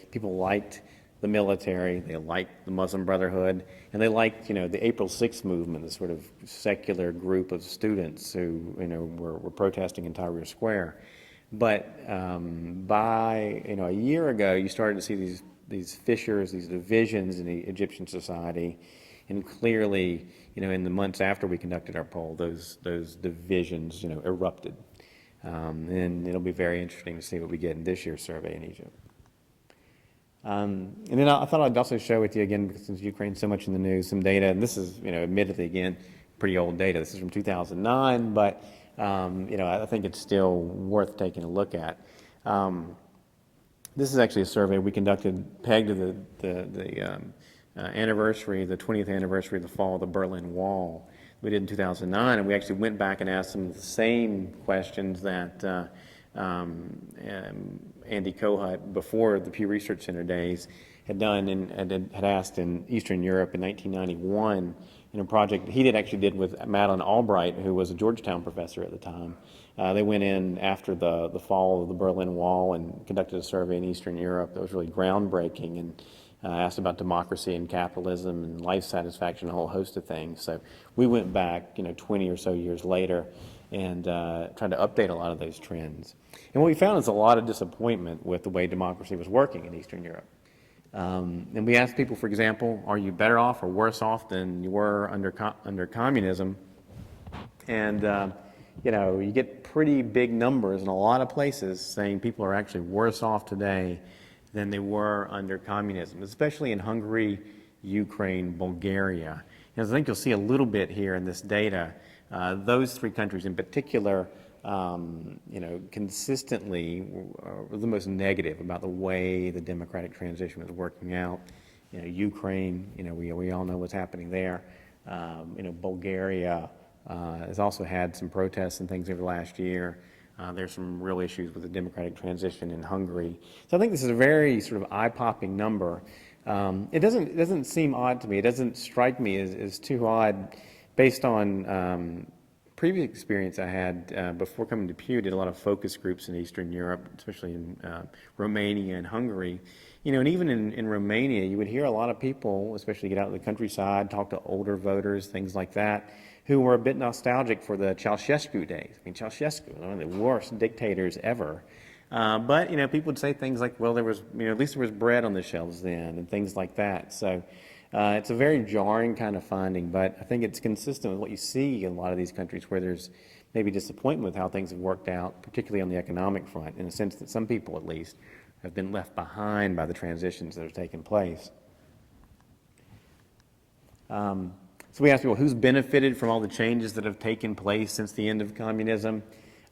Speaker 2: people liked the military, they liked the Muslim Brotherhood, and they liked, the April 6th movement, the sort of secular group of students who, were protesting in Tahrir Square. But by, a year ago, you started to see these fissures, these divisions in the Egyptian society, and clearly, in the months after we conducted our poll, those divisions, erupted. And it'll be very interesting to see what we get in this year's survey in Egypt. And then I thought I'd also share with you again, because since Ukraine's so much in the news, some data, and this is, admittedly, again, pretty old data. This is from 2009, but, I think it's still worth taking a look at. This is actually a survey we conducted pegged to the anniversary, the 20th anniversary of the fall of the Berlin Wall. We did in 2009, and we actually went back and asked some of the same questions that Andy Kohut, before the Pew Research Center days, had done and had asked in Eastern Europe in 1991 in a project he actually did with Madeleine Albright, who was a Georgetown professor at the time. They went in after the fall of the Berlin Wall and conducted a survey in Eastern Europe that was really groundbreaking, and asked about democracy and capitalism and life satisfaction, a whole host of things. So we went back, 20 or so years later and tried to update a lot of those trends. And what we found is a lot of disappointment with the way democracy was working in Eastern Europe. And we asked people, for example, are you better off or worse off than you were under communism? And you get pretty big numbers in a lot of places saying people are actually worse off today than they were under communism, especially in Hungary, Ukraine, Bulgaria. And I think you'll see a little bit here in this data. Those three countries in particular, consistently were the most negative about the way the democratic transition was working out. Ukraine, we all know what's happening there. Bulgaria has also had some protests and things over the last year. There's some real issues with the democratic transition in Hungary. So I think this is a very sort of eye-popping number. It doesn't seem odd to me. It doesn't strike me as too odd based on previous experience I had before coming to Pew. Did a lot of focus groups in Eastern Europe, especially in Romania and Hungary. And even in Romania, you would hear a lot of people, especially get out in the countryside, talk to older voters, things like that, who were a bit nostalgic for the Ceausescu days. I mean, Ceausescu, one of the worst dictators ever. But, people would say things like, well, there was, at least there was bread on the shelves then, and things like that. So it's a very jarring kind of finding, but I think it's consistent with what you see in a lot of these countries where there's maybe disappointment with how things have worked out, particularly on the economic front, in the sense that some people, at least, have been left behind by the transitions that have taken place. So we asked people, who's benefited from all the changes that have taken place since the end of communism?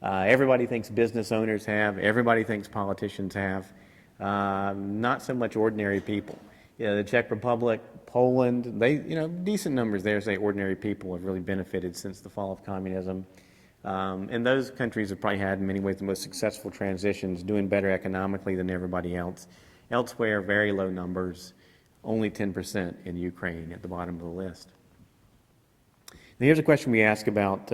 Speaker 2: Everybody thinks business owners have. Everybody thinks politicians have. Not so much ordinary people. The Czech Republic, Poland, they, decent numbers there say ordinary people have really benefited since the fall of communism. And those countries have probably had, in many ways, the most successful transitions, doing better economically than everybody else. Elsewhere, very low numbers, only 10% in Ukraine at the bottom of the list. Now, here's a question we ask about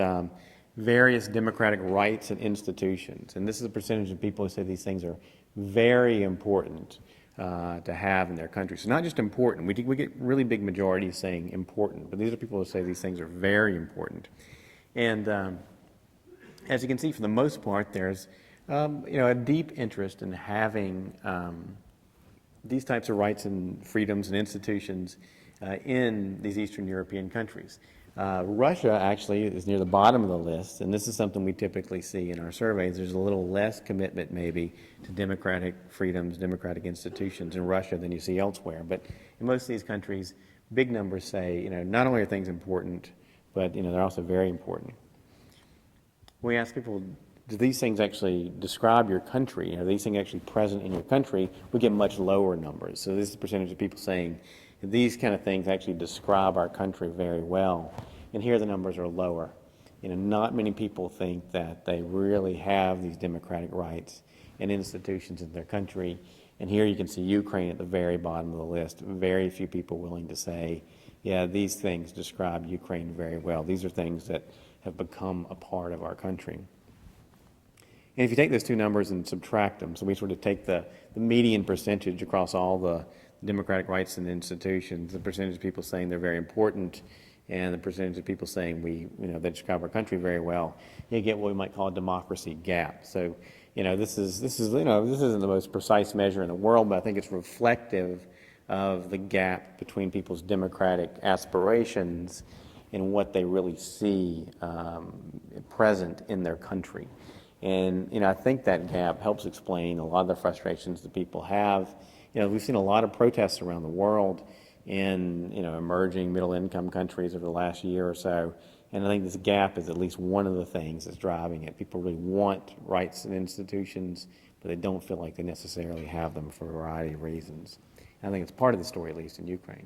Speaker 2: various democratic rights and institutions. And this is a percentage of people who say these things are very important to have in their country. So not just important. We get really big majorities saying important, but these are people who say these things are very important. And as you can see, for the most part, there's a deep interest in having these types of rights and freedoms and institutions in these Eastern European countries. Russia actually is near the bottom of the list, and this is something we typically see in our surveys. There's a little less commitment maybe to democratic freedoms, democratic institutions in Russia than you see elsewhere. But in most of these countries, big numbers say, not only are things important, but they're also very important. When we ask people, do these things actually describe your country? Are these things actually present in your country? We get much lower numbers. So this is the percentage of people saying these kind of things actually describe our country very well. And here the numbers are lower. Not many people think that they really have these democratic rights and institutions in their country. And here you can see Ukraine at the very bottom of the list. Very few people willing to say, yeah, these things describe Ukraine very well. These are things that have become a part of our country. And if you take those two numbers and subtract them, so we sort of take the median percentage across all the democratic rights and institutions, the percentage of people saying they're very important, and the percentage of people saying they describe our country very well, you get what we might call a democracy gap. So, this isn't the most precise measure in the world, but I think it's reflective of the gap between people's democratic aspirations and what they really see present in their country. And, I think that gap helps explain a lot of the frustrations that people have. We've seen a lot of protests around the world in, emerging middle-income countries over the last year or so. And I think this gap is at least one of the things that's driving it. People really want rights and institutions, but they don't feel like they necessarily have them for a variety of reasons. And I think it's part of the story, at least in Ukraine.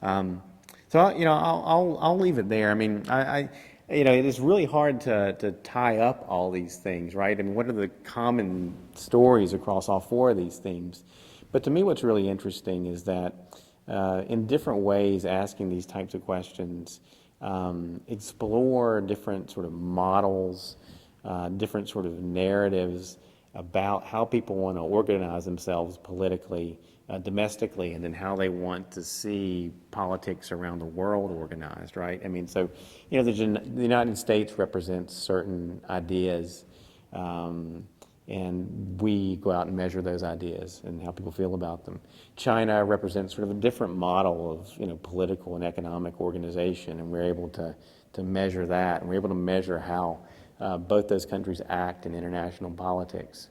Speaker 2: So, I'll leave it there. I mean, it is really hard to tie up all these things, right? I mean, what are the common stories across all four of these themes? But to me, what's really interesting is that in different ways, asking these types of questions, explore different sort of models, different sort of narratives about how people want to organize themselves politically, domestically, and then how they want to see politics around the world organized, right? I mean, so, the United States represents certain ideas, and we go out and measure those ideas and how people feel about them. China represents sort of a different model of, political and economic organization, and we're able to measure that, and we're able to measure how both those countries act in international politics.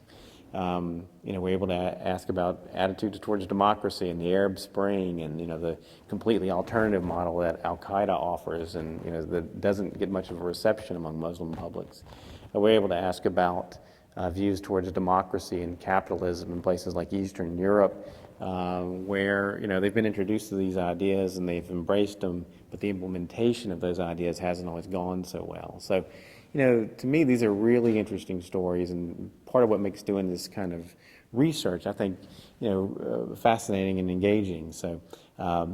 Speaker 2: We're able to ask about attitudes towards democracy and the Arab Spring and, the completely alternative model that Al-Qaeda offers and, that doesn't get much of a reception among Muslim publics. We're able to ask about views towards democracy and capitalism in places like Eastern Europe, where, they've been introduced to these ideas and they've embraced them, but the implementation of those ideas hasn't always gone so well. So, to me, these are really interesting stories, and part of what makes doing this kind of research, I think, fascinating and engaging. So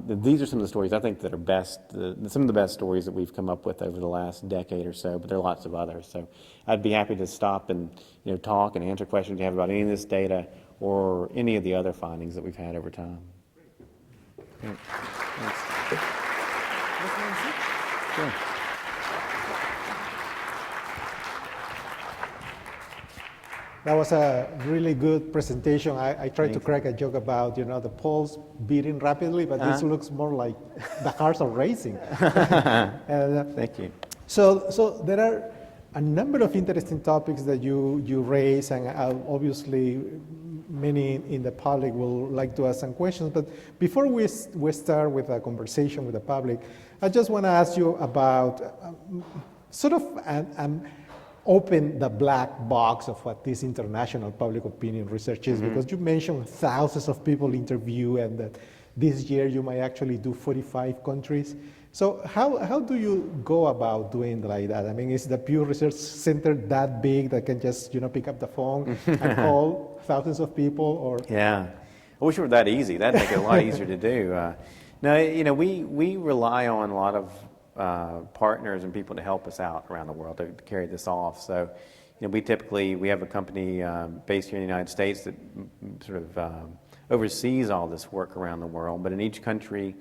Speaker 2: these are some of the stories I think that are best, some of the best stories that we've come up with over the last decade or so, but there are lots of others. So I'd be happy to stop and, talk and answer questions you have about any of this data or any of the other findings that we've had over time. Great. Thanks. Sure.
Speaker 1: That was a really good presentation. I tried to crack a joke about, the pulse beating rapidly, but this looks more like the hearts are racing. And,
Speaker 2: Thank you.
Speaker 1: so there are a number of interesting topics that you raise, and obviously many in the public will like to ask some questions. But before we start with a conversation with the public, I just want to ask you about sort of open the black box of what this international public opinion research is, because you mentioned thousands of people interviewed, and that this year you might actually do 45 countries. So how do you go about doing like that? I mean, is the Pew Research Center that big that can just pick up the phone and call thousands of people? Or
Speaker 2: Yeah, I wish it were that easy. That'd make it a lot easier to do. No, we rely on a lot of partners and people to help us out around the world to carry this off. So, we have a company based here in the United States that sort of oversees all this work around the world. But in each country,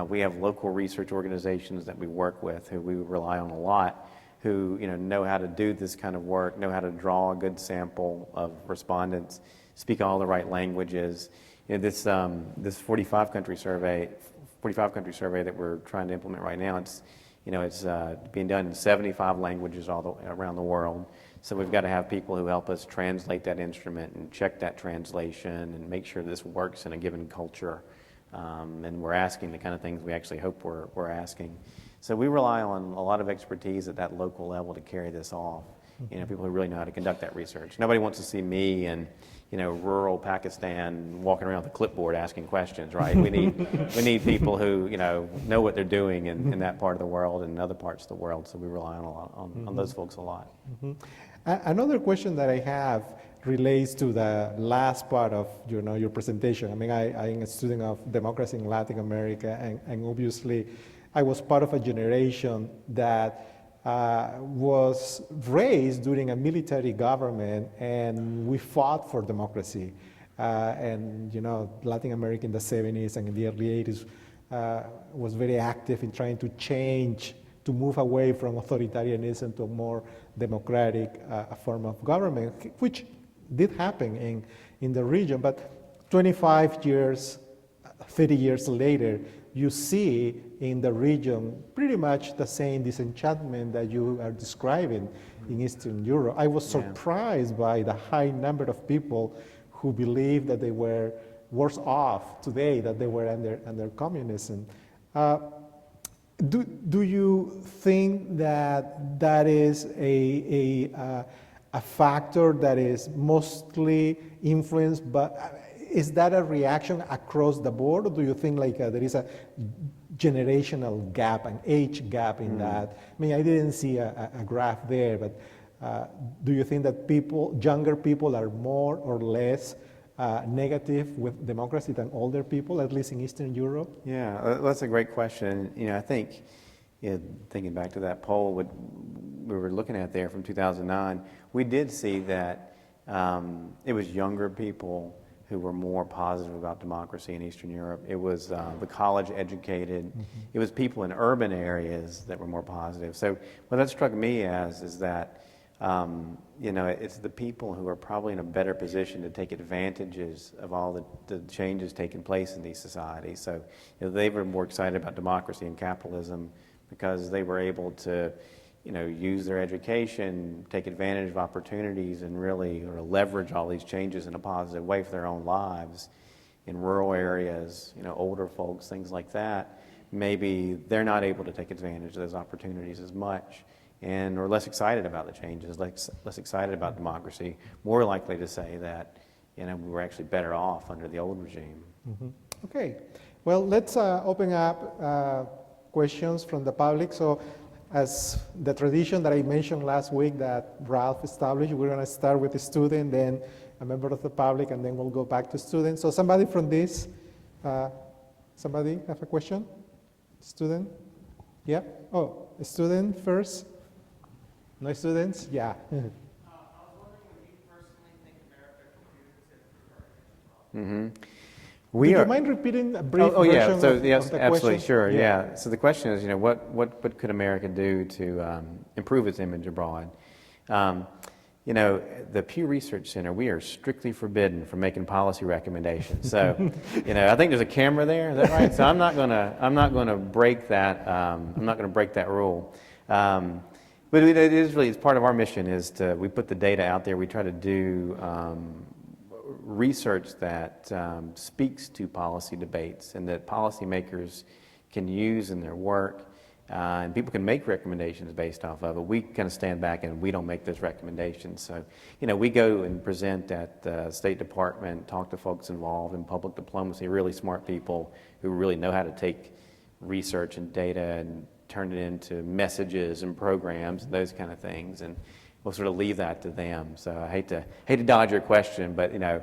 Speaker 2: we have local research organizations that we work with who we rely on a lot, who know how to do this kind of work, know how to draw a good sample of respondents, speak all the right languages. This 45 country survey that we're trying to implement right now, it's being done in 75 languages around the world. So we've got to have people who help us translate that instrument and check that translation and make sure this works in a given culture. And we're asking the kind of things we actually hope we're asking. So we rely on a lot of expertise at that local level to carry this off. People who really know how to conduct that research. Nobody wants to see me in rural Pakistan walking around with a clipboard asking questions, right? We need people who know what they're doing in that part of the world and in other parts of the world. So we rely on those folks a lot.
Speaker 1: Another question that I have relates to the last part of your presentation. I mean, I'm a student of democracy in Latin America, and obviously I was part of a generation that was raised during a military government, and we fought for democracy. And Latin America in the 70s and in the early 80s was very active in trying to change, to move away from authoritarianism to a more democratic form of government, which did happen in the region. But 25 years, 30 years later, you see in the region pretty much the same disenchantment that you are describing in Eastern Europe. I was surprised by the high number of people who believe that they were worse off today than they were under communism. Do you think that is a factor that is mostly influenced by? Is that a reaction across the board, or do you think there is a generational gap, an age gap in that? I mean, I didn't see a graph there, but do you think that younger people are more or less negative with democracy than older people, at least in Eastern Europe?
Speaker 2: Yeah, that's a great question. I think, thinking back to that poll we were looking at there from 2009, we did see that it was younger people who were more positive about democracy in Eastern Europe. It was the college-educated. It was people in urban areas that were more positive. So what that struck me as is that, it's the people who are probably in a better position to take advantages of all the changes taking place in these societies. So they were more excited about democracy and capitalism because they were able to use their education, take advantage of opportunities, and really leverage all these changes in a positive way for their own lives. In rural areas, older folks, things like that, maybe they're not able to take advantage of those opportunities as much, and are less excited about the changes, less excited about democracy, more likely to say that we were actually better off under the old regime.
Speaker 1: Okay, well, let's open up questions from the public. So, as the tradition that I mentioned last week that Ralph established, we're going to start with a student, then a member of the public, and then we'll go back to students. So somebody from this, somebody have a question? Student? Yeah? Oh, a student first? No students? Yeah.
Speaker 3: I was wondering what you personally think America can do to prevent.
Speaker 1: Do you mind repeating a brief version of the
Speaker 2: absolutely,
Speaker 1: question?
Speaker 2: sure, yeah. So the question is, what could America do to improve its image abroad? you know, the Pew Research Center, we are strictly forbidden from making policy recommendations. So, you know, I think there's a camera there. Is that right? So I'm not gonna break that. I'm not gonna break that rule. But it is really, it's part of our mission is we put the data out there. We try to do research that speaks to policy debates and that policymakers can use in their work. And people can make recommendations based off of it. We kind of stand back and we don't make those recommendations. So, you know, we go and present at the State Department, talk to folks involved in public diplomacy, really smart people who really know how to take research and data and turn it into messages and programs and those kind of things. And we'll sort of leave that to them. So I hate to dodge your question, but, you know,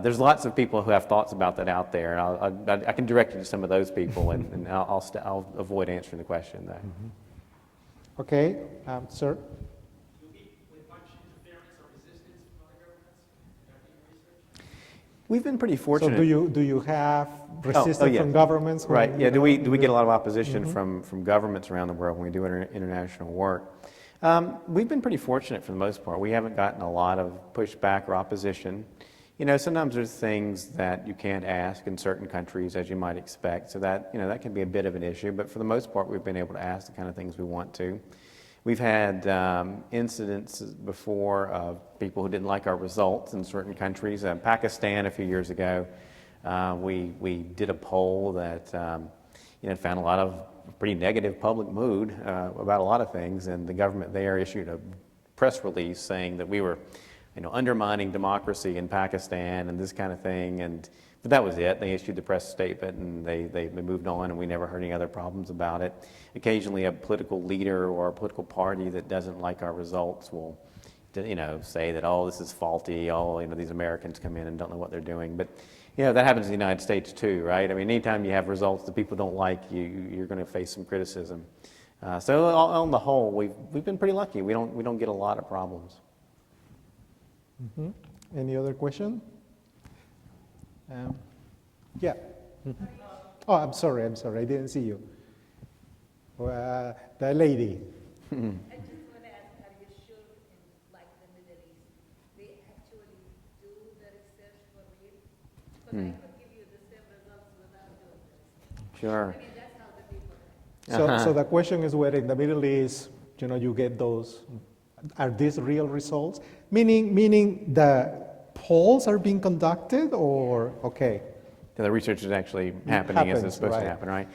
Speaker 2: there's lots of people who have thoughts about that out there. I can direct you to some of those people, and I'll avoid answering the question, though.
Speaker 1: Mm-hmm. Okay, sir?
Speaker 3: Do you meet with much interference or resistance from other governments in your research?
Speaker 2: We've been pretty fortunate.
Speaker 1: So do you have resistance
Speaker 2: yeah.
Speaker 1: from governments?
Speaker 2: Right. Yeah. Do we get a lot of opposition from governments around the world when we do international work? We've been pretty fortunate for the most part. We haven't gotten a lot of pushback or opposition. You know, sometimes there's things that you can't ask in certain countries, as you might expect. So that, you know, that can be a bit of an issue. But for the most part, we've been able to ask the kind of things we want to. We've had incidents before of people who didn't like our results in certain countries. Pakistan a few years ago, we did a poll that you know, found a lot of pretty negative public mood about a lot of things, and the government there issued a press release saying that we were, you know, undermining democracy in Pakistan and this kind of thing. But that was it. They issued the press statement and they moved on, and we never heard any other problems about it. Occasionally a political leader or a political party that doesn't like our results will, you know, say that, oh, this is faulty, oh, you know, these Americans come in and don't know what they're doing. But, you know, that happens in the United States too, right? I mean, anytime you have results that people don't like, you're going to face some criticism. So on the whole, we've been pretty lucky. We don't get a lot of problems.
Speaker 1: Mm-hmm. Any other question? Yeah. Mm-hmm. Oh, I'm sorry, I didn't see you. The lady.
Speaker 4: I just want to ask, are you sure in like the Middle East, they actually do the research for real? Because I could give you the same results without doing this.
Speaker 2: Sure.
Speaker 4: I mean, that's how the people are.
Speaker 1: So the question is whether in the Middle East, you know, you get those, are these real results? Meaning the polls are being conducted, or, okay.
Speaker 2: The research is actually happening as it's supposed
Speaker 1: right.
Speaker 2: to happen, right?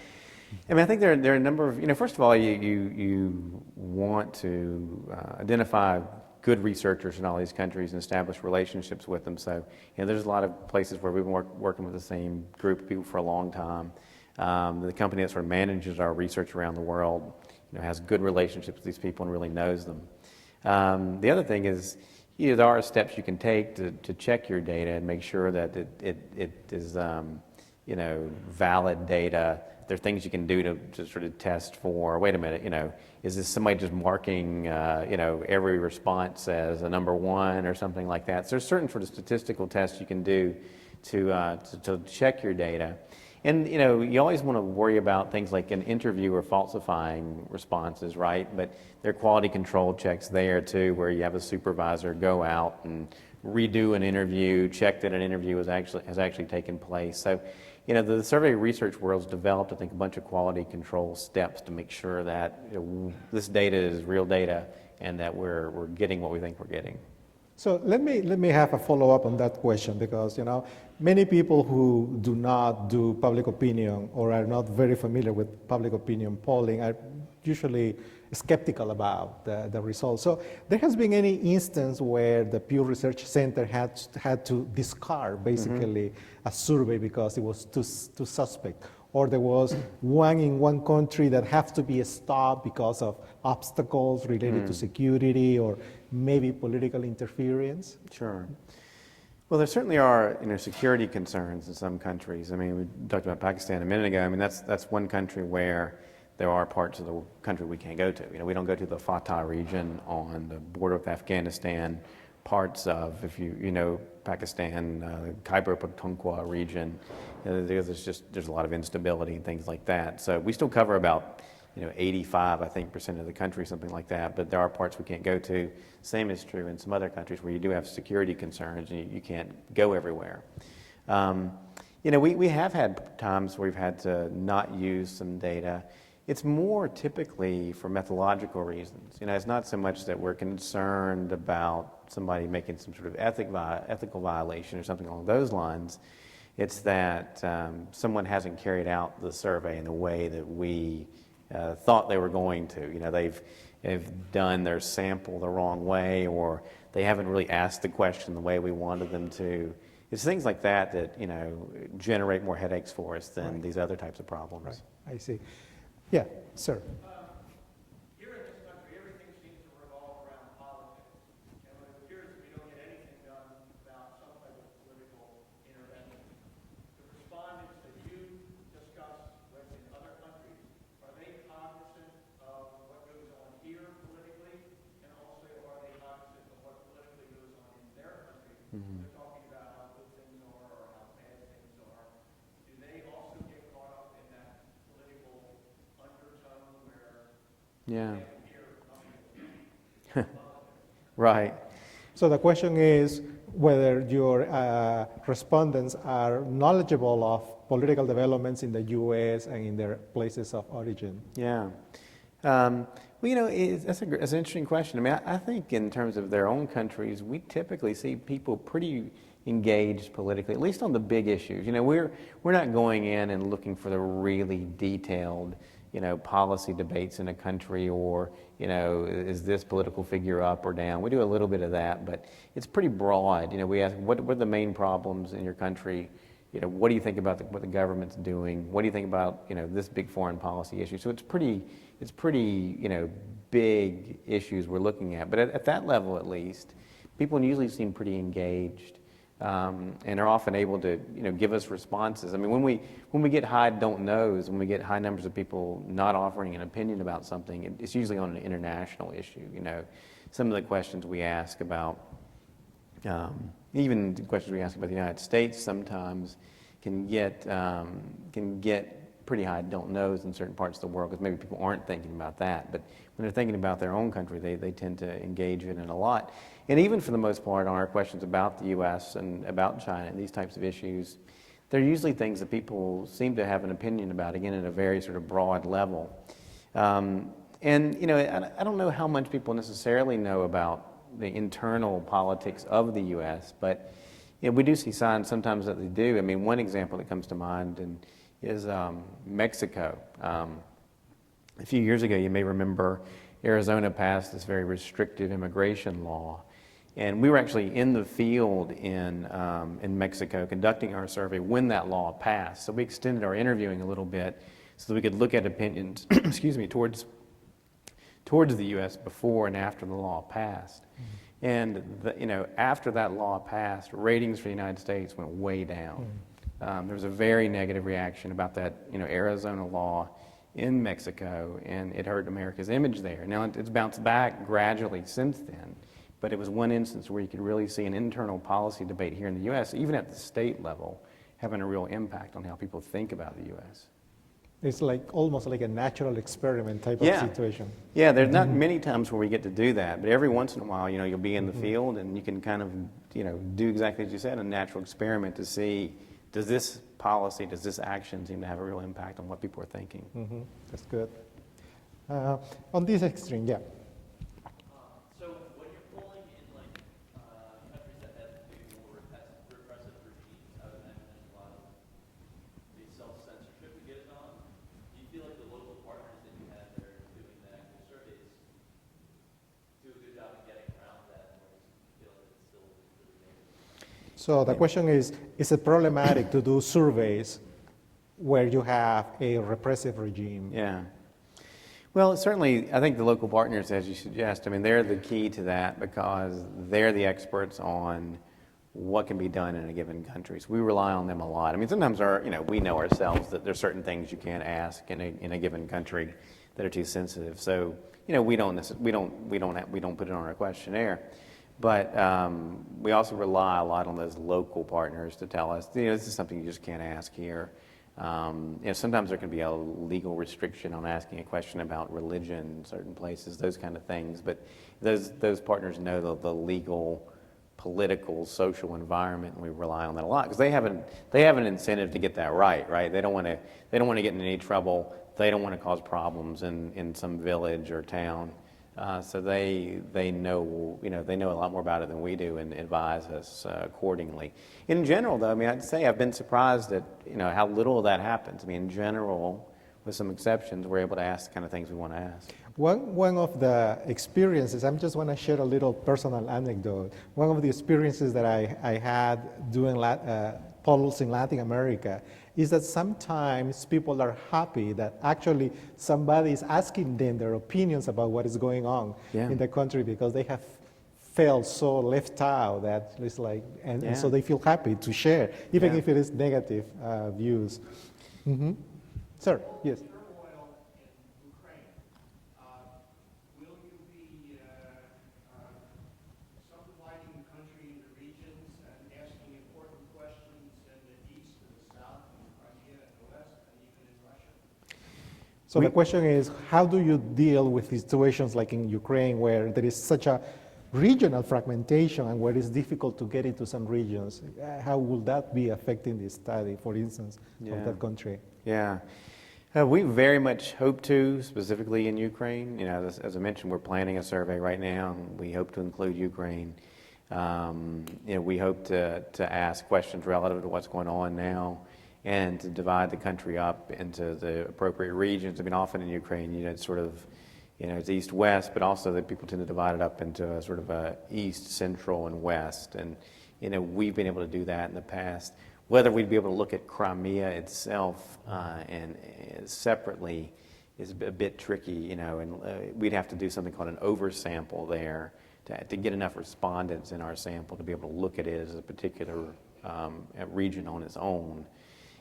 Speaker 2: I mean, I think there are a number of, you know, first of all, you want to identify good researchers in all these countries and establish relationships with them. So, you know, there's a lot of places where we've been working with the same group of people for a long time. The company that sort of manages our research around the world, you know, has good relationships with these people and really knows them. The other thing is, you know, there are steps you can take to check your data and make sure that it is, you know, valid data. There are things you can do to sort of test for, wait a minute, you know, is this somebody just marking, you know, every response as a number one or something like that? So there's certain sort of statistical tests you can do to check your data. And, you know, you always want to worry about things like an interview or falsifying responses, right? But there are quality control checks there, too, where you have a supervisor go out and redo an interview, check that an interview has actually taken place. So, you know, the survey research world's developed, I think, a bunch of quality control steps to make sure that, you know, this data is real data and that we're getting what we think we're getting.
Speaker 1: So let me have a follow-up on that question, because, you know, many people who do not do public opinion or are not very familiar with public opinion polling are usually skeptical about the results. So there has been any instance where the Pew Research Center had to discard basically a survey because it was too suspect, or there was one in one country that has to be stopped because of obstacles related to security or maybe political interference?
Speaker 2: Sure. Well, there certainly are, you know, security concerns in some countries. I mean, we talked about Pakistan a minute ago. I mean, that's one country where there are parts of the country we can't go to. You know, we don't go to the Fatah region on the border with Afghanistan. Parts of, if you know, Pakistan, Khyber Pakhtunkhwa region, you know, there's a lot of instability and things like that. So we still cover about 85, I think, percent of the country, something like that. But there are parts we can't go to. Same is true in some other countries where you do have security concerns and you can't go everywhere. We have had times where we've had to not use some data. It's more typically for methodological reasons. It's not so much that we're concerned about somebody making some sort of ethical violation or something along those lines. It's that someone hasn't carried out the survey in the way that we thought they were going to. They've done their sample the wrong way, or they haven't really asked the question the way we wanted them to. It's things like that that generate more headaches for us than these other types of problems.
Speaker 1: Right. I see. Yeah, sir.
Speaker 3: Here in this country, everything seems to revolve around politics. And it appears that we don't get anything done without some type of political intervention. The respondents that you discuss with in other countries, are they cognizant of what goes on here politically? And also, are they cognizant of what politically goes on in their country? They're talking about how good things are or how bad things are. Do they also get caught up in that political undertone where
Speaker 2: Yeah.
Speaker 3: they hear nothing?
Speaker 2: Right.
Speaker 1: So the question is whether your respondents are knowledgeable of political developments in the U.S. and in their places of origin.
Speaker 2: Yeah. That's an interesting question. I mean, I think in terms of their own countries, we typically see people pretty engaged politically, at least on the big issues. We're not going in and looking for the really detailed, policy debates in a country, or, is this political figure up or down? We do a little bit of that, but it's pretty broad. We ask, what are the main problems in your country? What do you think about what the government's doing? What do you think about, this big foreign policy issue? So it's pretty, big issues we're looking at. But at that level, at least, people usually seem pretty engaged. And are often able to, give us responses. I mean, when we get high don't knows, when we get high numbers of people not offering an opinion about something, it's usually on an international issue. Some of the questions we ask about, even the questions we ask about the United States, sometimes can get pretty high don't knows in certain parts of the world, because maybe people aren't thinking about that. But when they're thinking about their own country, they tend to engage in it a lot. And even for the most part, on our questions about the U.S. and about China and these types of issues, they're usually things that people seem to have an opinion about, again, at a very sort of broad level. I don't know how much people necessarily know about the internal politics of the U.S., but we do see signs sometimes that they do. I mean, one example that comes to mind is Mexico. A few years ago, you may remember, Arizona passed this very restrictive immigration law. And we were actually in the field in Mexico conducting our survey when that law passed. So we extended our interviewing a little bit so that we could look at opinions, towards the U.S. before and after the law passed. Mm-hmm. And after that law passed, ratings for the United States went way down. Mm-hmm. There was a very negative reaction about that Arizona law in Mexico, and it hurt America's image there. Now it's bounced back gradually since then. But it was one instance where you could really see an internal policy debate here in the U.S., even at the state level, having a real impact on how people think about the U.S.
Speaker 1: It's almost like a natural experiment type of situation.
Speaker 2: Yeah, there's not many times where we get to do that, but every once in a while, you'll be in the field and you can kind of, do exactly as you said, a natural experiment to see, does this policy, does this action seem to have a real impact on what people are thinking?
Speaker 1: Mm-hmm. That's good. On this extreme, yeah. So the question is it problematic to do surveys where you have a repressive regime?
Speaker 2: Yeah. Well, certainly, I think the local partners, as you suggest, I mean, they're the key to that because they're the experts on what can be done in a given country. So we rely on them a lot. I mean, sometimes we know ourselves that there's certain things you can't ask in a given country that are too sensitive. So, we don't put it on our questionnaire. But we also rely a lot on those local partners to tell us, this is something you just can't ask here. Sometimes there can be a legal restriction on asking a question about religion in certain places, those kind of things. But those partners know the legal, political, social environment, and we rely on that a lot because they have an incentive to get that right. They don't want to get in any trouble. They don't want to cause problems in some village or town. So they know a lot more about it than we do and advise us accordingly. In general, though, I'd say I've been surprised at how little of that happens. In general, with some exceptions, we're able to ask the kind of things we want to ask.
Speaker 1: One of the experiences, I just want to share a little personal anecdote. One of the experiences that I had doing polls in Latin America is that sometimes people are happy that actually somebody is asking them their opinions about what is going on in the country because they have felt so left out that it's like, and so they feel happy to share, even if it is negative views. Mm-hmm. Sir, yes.
Speaker 3: Turmoil in Ukraine. Will you be subdividing the country into regions and asking important questions in the east and the south, and Crimea and the west, and even in Russia?
Speaker 1: So the question is, how do you deal with situations like in Ukraine where there is such a regional fragmentation and where it's difficult to get into some regions? How will that be affecting the study, for instance, of that country?
Speaker 2: Yeah. We very much hope to, specifically in Ukraine. As I mentioned, we're planning a survey right now, and we hope to include Ukraine. We hope to ask questions relative to what's going on now and to divide the country up into the appropriate regions. Often in Ukraine, it's sort of, it's east-west, but also that people tend to divide it up into a sort of a east, central, and west. And, we've been able to do that in the past. Whether we'd be able to look at Crimea itself and separately is a bit tricky, and we'd have to do something called an oversample there to get enough respondents in our sample to be able to look at it as a particular region on its own.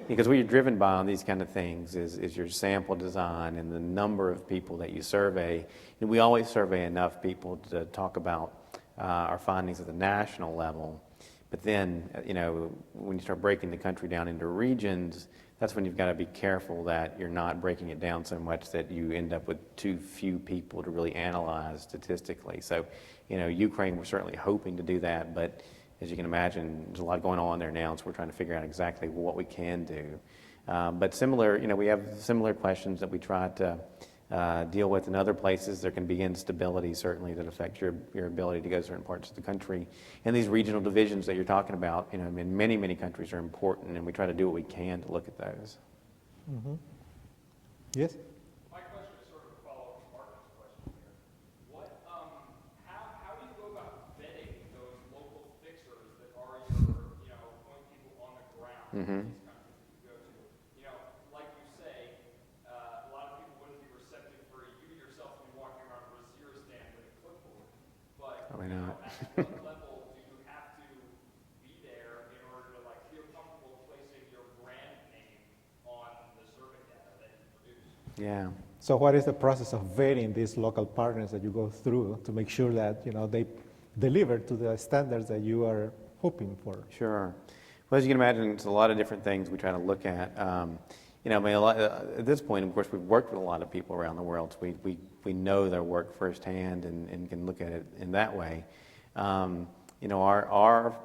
Speaker 2: Because what you're driven by on these kind of things is your sample design and the number of people that you survey. And we always survey enough people to talk about our findings at the national level. But then, when you start breaking the country down into regions, that's when you've got to be careful that you're not breaking it down so much that you end up with too few people to really analyze statistically. So, Ukraine, we're certainly hoping to do that, but as you can imagine, there's a lot going on there now, so we're trying to figure out exactly what we can do. But similar, we have similar questions that we try to deal with in other places. There can be instability, certainly, that affect your ability to go to certain parts of the country. And these regional divisions that you're talking about, in many, many countries are important, and we try to do what we can to look at those.
Speaker 1: Mm-hmm. Yes?
Speaker 3: My question is sort of a follow-up to Martin's question here. How do you go about vetting those local fixers that are your, point people on the ground?
Speaker 2: Mm-hmm. Probably not.
Speaker 3: At what level do you have to be there in order to feel comfortable placing your brand name on the survey data that you produce?
Speaker 2: Yeah.
Speaker 1: So what is the process of vetting these local partners that you go through to make sure that they deliver to the standards that you are hoping for?
Speaker 2: Sure. Well, as you can imagine, it's a lot of different things we try to look at. At this point, of course, we've worked with a lot of people around the world, so we know their work firsthand and can look at it in that way. Our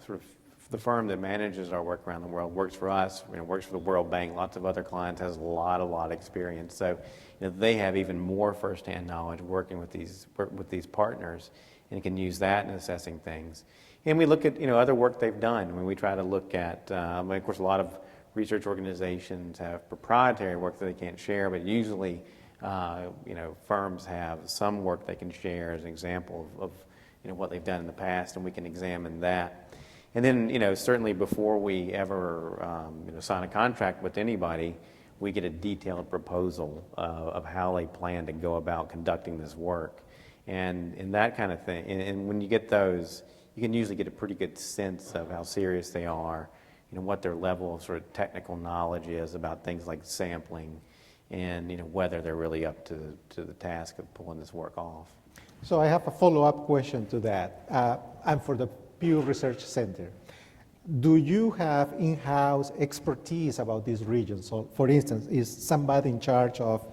Speaker 2: sort of the firm that manages our work around the world works for us, works for the World Bank, lots of other clients, has a lot of experience. So they have even more firsthand knowledge working with these partners and can use that in assessing things. And we look at other work they've done. We try to look at, of course, a lot of research organizations have proprietary work that they can't share, but usually, firms have some work they can share as an example of what they've done in the past, and we can examine that. And then, certainly before we ever, sign a contract with anybody, we get a detailed proposal of how they plan to go about conducting this work, and that kind of thing. And when you get those, you can usually get a pretty good sense of how serious they are, what their level of sort of technical knowledge is about things like sampling, and whether they're really up to the task of pulling this work off.
Speaker 1: So I have a follow-up question to that. I'm for the Pew Research Center. do you have in-house expertise about these regions? So, for instance, is somebody in charge of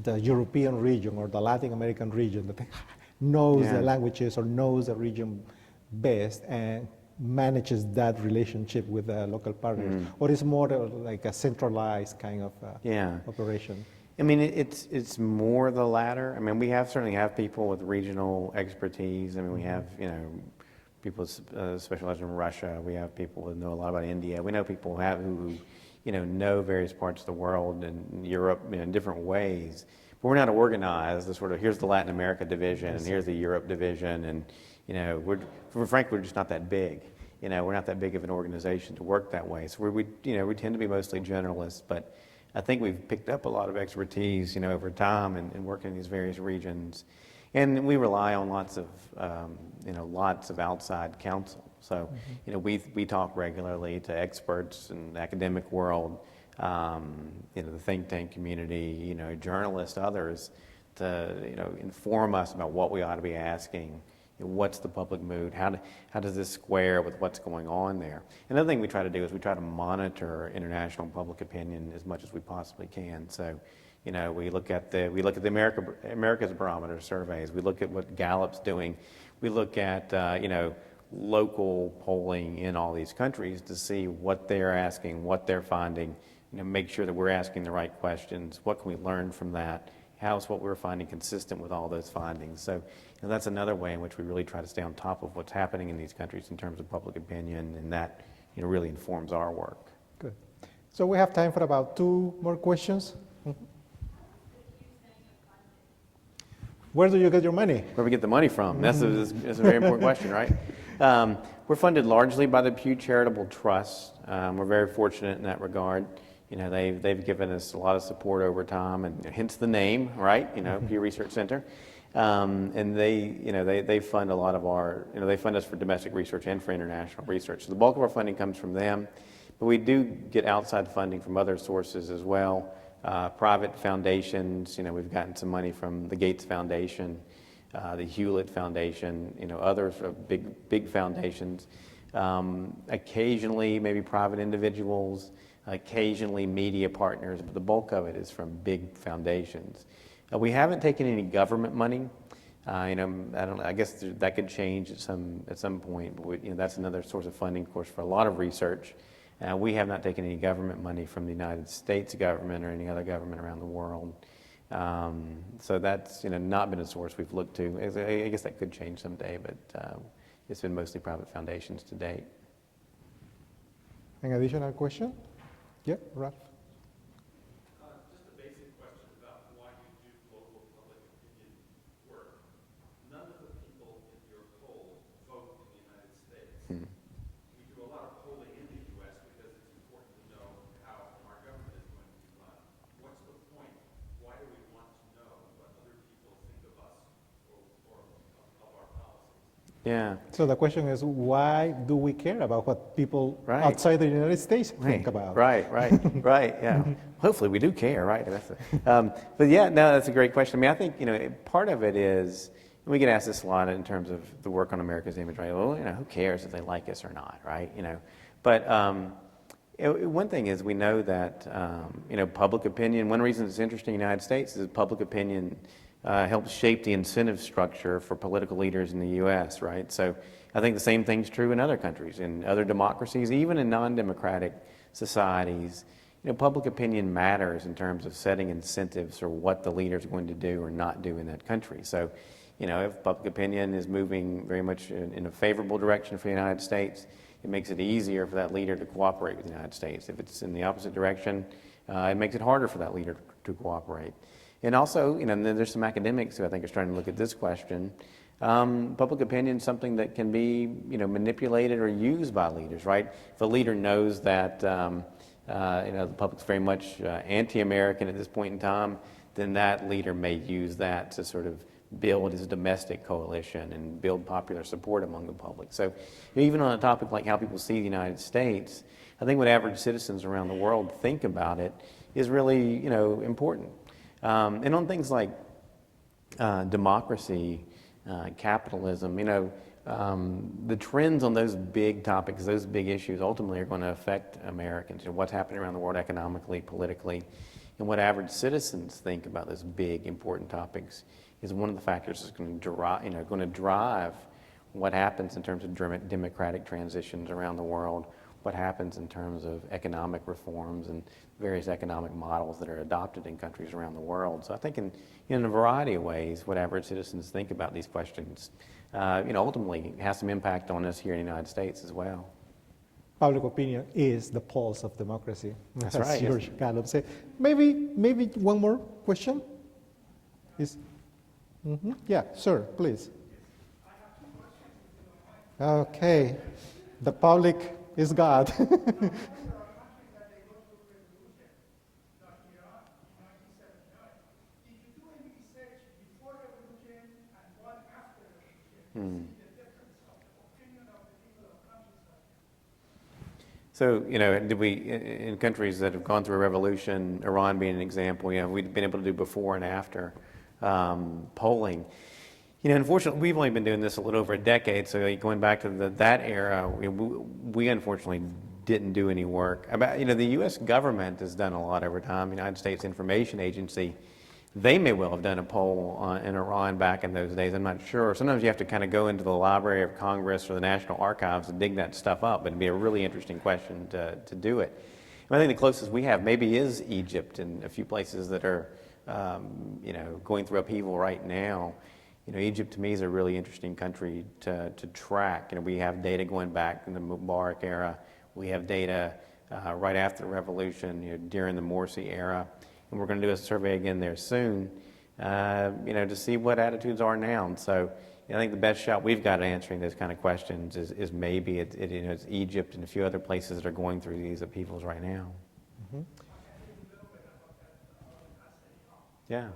Speaker 1: the European region or the Latin American region that knows
Speaker 2: Yeah.
Speaker 1: the languages or knows the region best and manages that relationship with the local partners? Or is more like a centralized kind of
Speaker 2: Yeah.
Speaker 1: operation?
Speaker 2: I mean, it's more the latter. I mean, we certainly have people with regional expertise. I mean, we have, people specialize in Russia. We have people who know a lot about India. We know people who know various parts of the world and Europe in different ways. But we're not organized. The sort of, here's the Latin America division and here's the Europe division, and frankly, we're just not that big. We're not that big of an organization to work that way. So we tend to be mostly generalists, but I think we've picked up a lot of expertise, over time and working in these various regions. And we rely on lots of outside counsel. So, we talk regularly to experts in the academic world, the think tank community, journalists, others, to, inform us about what we ought to be asking. What's the public mood? How does this square with what's going on there? Another thing we try to do is we try to monitor international public opinion as much as we possibly can. So, we look at the America's Barometer surveys. We look at what Gallup's doing. We look at local polling in all these countries to see what they're asking, what they're finding. Make sure that we're asking the right questions. What can we learn from that? How is what we're finding consistent with all those findings? So that's another way in which we really try to stay on top of what's happening in these countries in terms of public opinion, and that really informs our work.
Speaker 1: Good. So we have time for about 2 more questions. Where do you get your money?
Speaker 2: Where we get the money from? That's a very important question, right? We're funded largely by the Pew Charitable Trust. We're very fortunate in that regard. They've given us a lot of support over time, and hence the name, right? Pew Research Center, and they fund a lot of our, they fund us for domestic research and for international research. So the bulk of our funding comes from them, but we do get outside funding from other sources as well. Private foundations, we've gotten some money from the Gates Foundation, the Hewlett Foundation, others are big foundations. Occasionally, maybe private individuals. Occasionally media partners, but the bulk of it is from big foundations. We haven't taken any government money. I guess that could change at some point. But that's another source of funding, of course, for a lot of research. We have not taken any government money from the United States government or any other government around the world. So that's not been a source we've looked to. I guess that could change someday, but it's been mostly private foundations to date.
Speaker 1: An additional question? Yeah, Ralph.
Speaker 5: Just a basic question about why you do local public opinion work. None of the people in your poll vote in the United States. We do a lot of polling in the U.S. because it's important to know how our government is going to be run. What's the point? Why do we want to know what other people think of us or of our policies?
Speaker 2: Yeah.
Speaker 1: So the question is, why do we care about what people outside the United States think about?
Speaker 2: Right, yeah. Hopefully we do care, right? But yeah, no, that's a great question. I mean, I think, part of it is, we get asked this a lot in terms of the work on America's image, right? Well, who cares if they like us or not, right? But one thing is we know that, public opinion, one reason it's interesting in the United States is public opinion helps shape the incentive structure for political leaders in the U.S., right? So I think the same thing's true in other countries, in other democracies, even in non-democratic societies. Public opinion matters in terms of setting incentives for what the leader's going to do or not do in that country. So, if public opinion is moving very much in a favorable direction for the United States, it makes it easier for that leader to cooperate with the United States. If it's in the opposite direction, it makes it harder for that leader to cooperate. And also, there's some academics who I think are starting to look at this question. Public opinion is something that can be, manipulated or used by leaders, right? If a leader knows that, the public's very much anti-American at this point in time, then that leader may use that to sort of build his domestic coalition and build popular support among the public. So even on a topic like how people see the United States, I think what average citizens around the world think about it is really, important. And on things like democracy, capitalism, the trends on those big topics, those big issues, ultimately are going to affect Americans. What's happening around the world economically, politically, and what average citizens think about those big, important topics is one of the factors that's going to drive what happens in terms of democratic transitions around the world, what happens in terms of economic reforms and various economic models that are adopted in countries around the world. So I think in a variety of ways, what average citizens think about these questions, ultimately has some impact on us here in the United States as well.
Speaker 1: Public opinion is the pulse of democracy.
Speaker 2: That's
Speaker 1: as
Speaker 2: right.
Speaker 1: George Gallup said. Maybe one more question? Yeah, sir, please. Okay, the public is God.
Speaker 2: So, did we, in countries that have gone through a revolution, Iran being an example, we've been able to do before and after polling. Unfortunately, we've only been doing this a little over a decade, so going back to that era, we unfortunately didn't do any work. The U.S. government has done a lot over time. The United States Information Agency, they may well have done a poll in Iran back in those days. I'm not sure. Sometimes you have to kind of go into the Library of Congress or the National Archives and dig that stuff up, but it'd be a really interesting question to do it. And I think the closest we have maybe is Egypt and a few places that are, going through upheaval right now. Egypt to me is a really interesting country to track. We have data going back in the Mubarak era. We have data right after the revolution, during the Morsi era. And we're going to do a survey again there soon, to see what attitudes are now. And so I think the best shot we've got at answering those kind of questions is maybe it's Egypt and a few other places that are going through these upheavals right now. Mm-hmm. Yeah.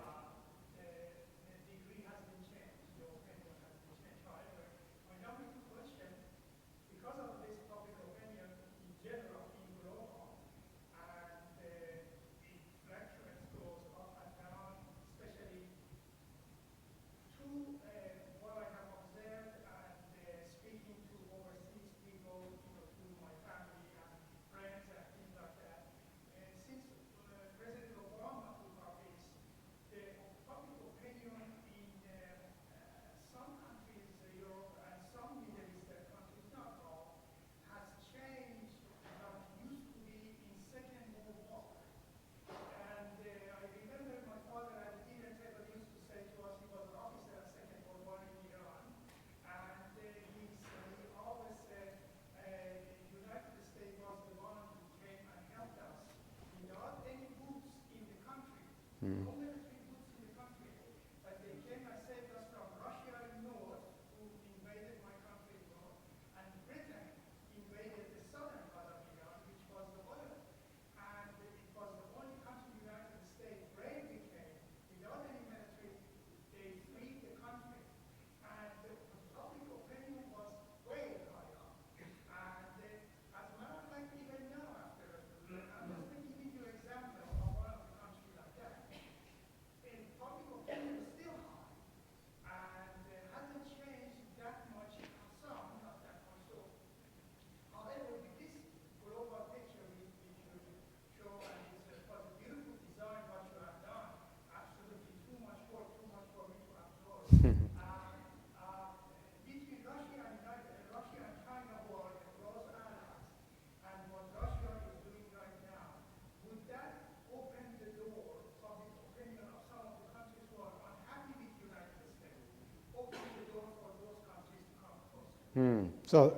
Speaker 1: So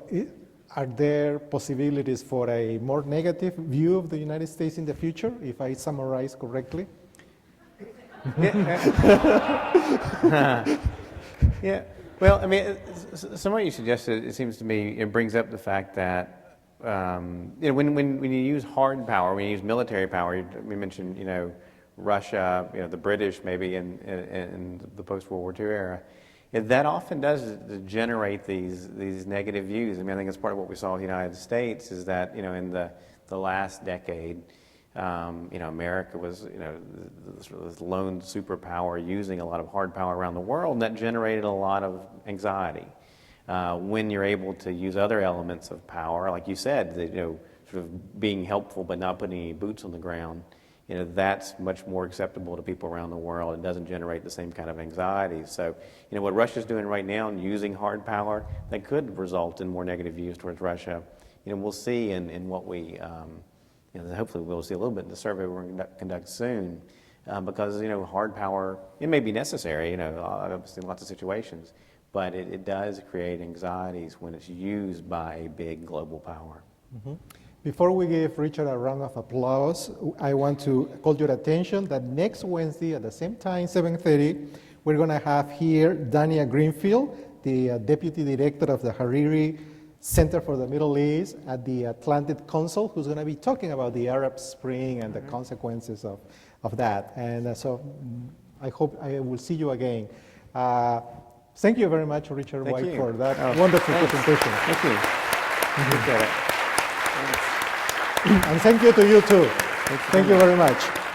Speaker 1: are there possibilities for a more negative view of the United States in the future, if I summarize correctly?
Speaker 2: Yeah. Well, some way you suggested, it seems to me, it brings up the fact that when you use hard power, when you use military power, we mentioned Russia, the British maybe in the post-World War II era. That often does generate these negative views. I think it's part of what we saw in the United States is that in the last decade, America was this lone superpower using a lot of hard power around the world, and that generated a lot of anxiety. when you're able to use other elements of power, like you said, sort of being helpful but not putting any boots on the ground, that's much more acceptable to people around the world. It doesn't generate the same kind of anxiety. So, what Russia's doing right now and using hard power, that could result in more negative views towards Russia. We'll see in what we, hopefully we'll see a little bit in the survey we're going to conduct soon, because, hard power, it may be necessary, obviously in lots of situations, but it does create anxieties when it's used by a big global power.
Speaker 1: Mm-hmm. Before we give Richard a round of applause, I want to call your attention that next Wednesday at the same time, 7:30, we're going to have here Dania Greenfield, the Deputy Director of the Hariri Center for the Middle East at the Atlantic Council, who's going to be talking about the Arab Spring and the consequences of that. And so I hope I will see you again. Thank you very much, Richard Wike, for that wonderful presentation.
Speaker 2: Thank you. Appreciate it.
Speaker 1: And thank you to you too. Thank you very much.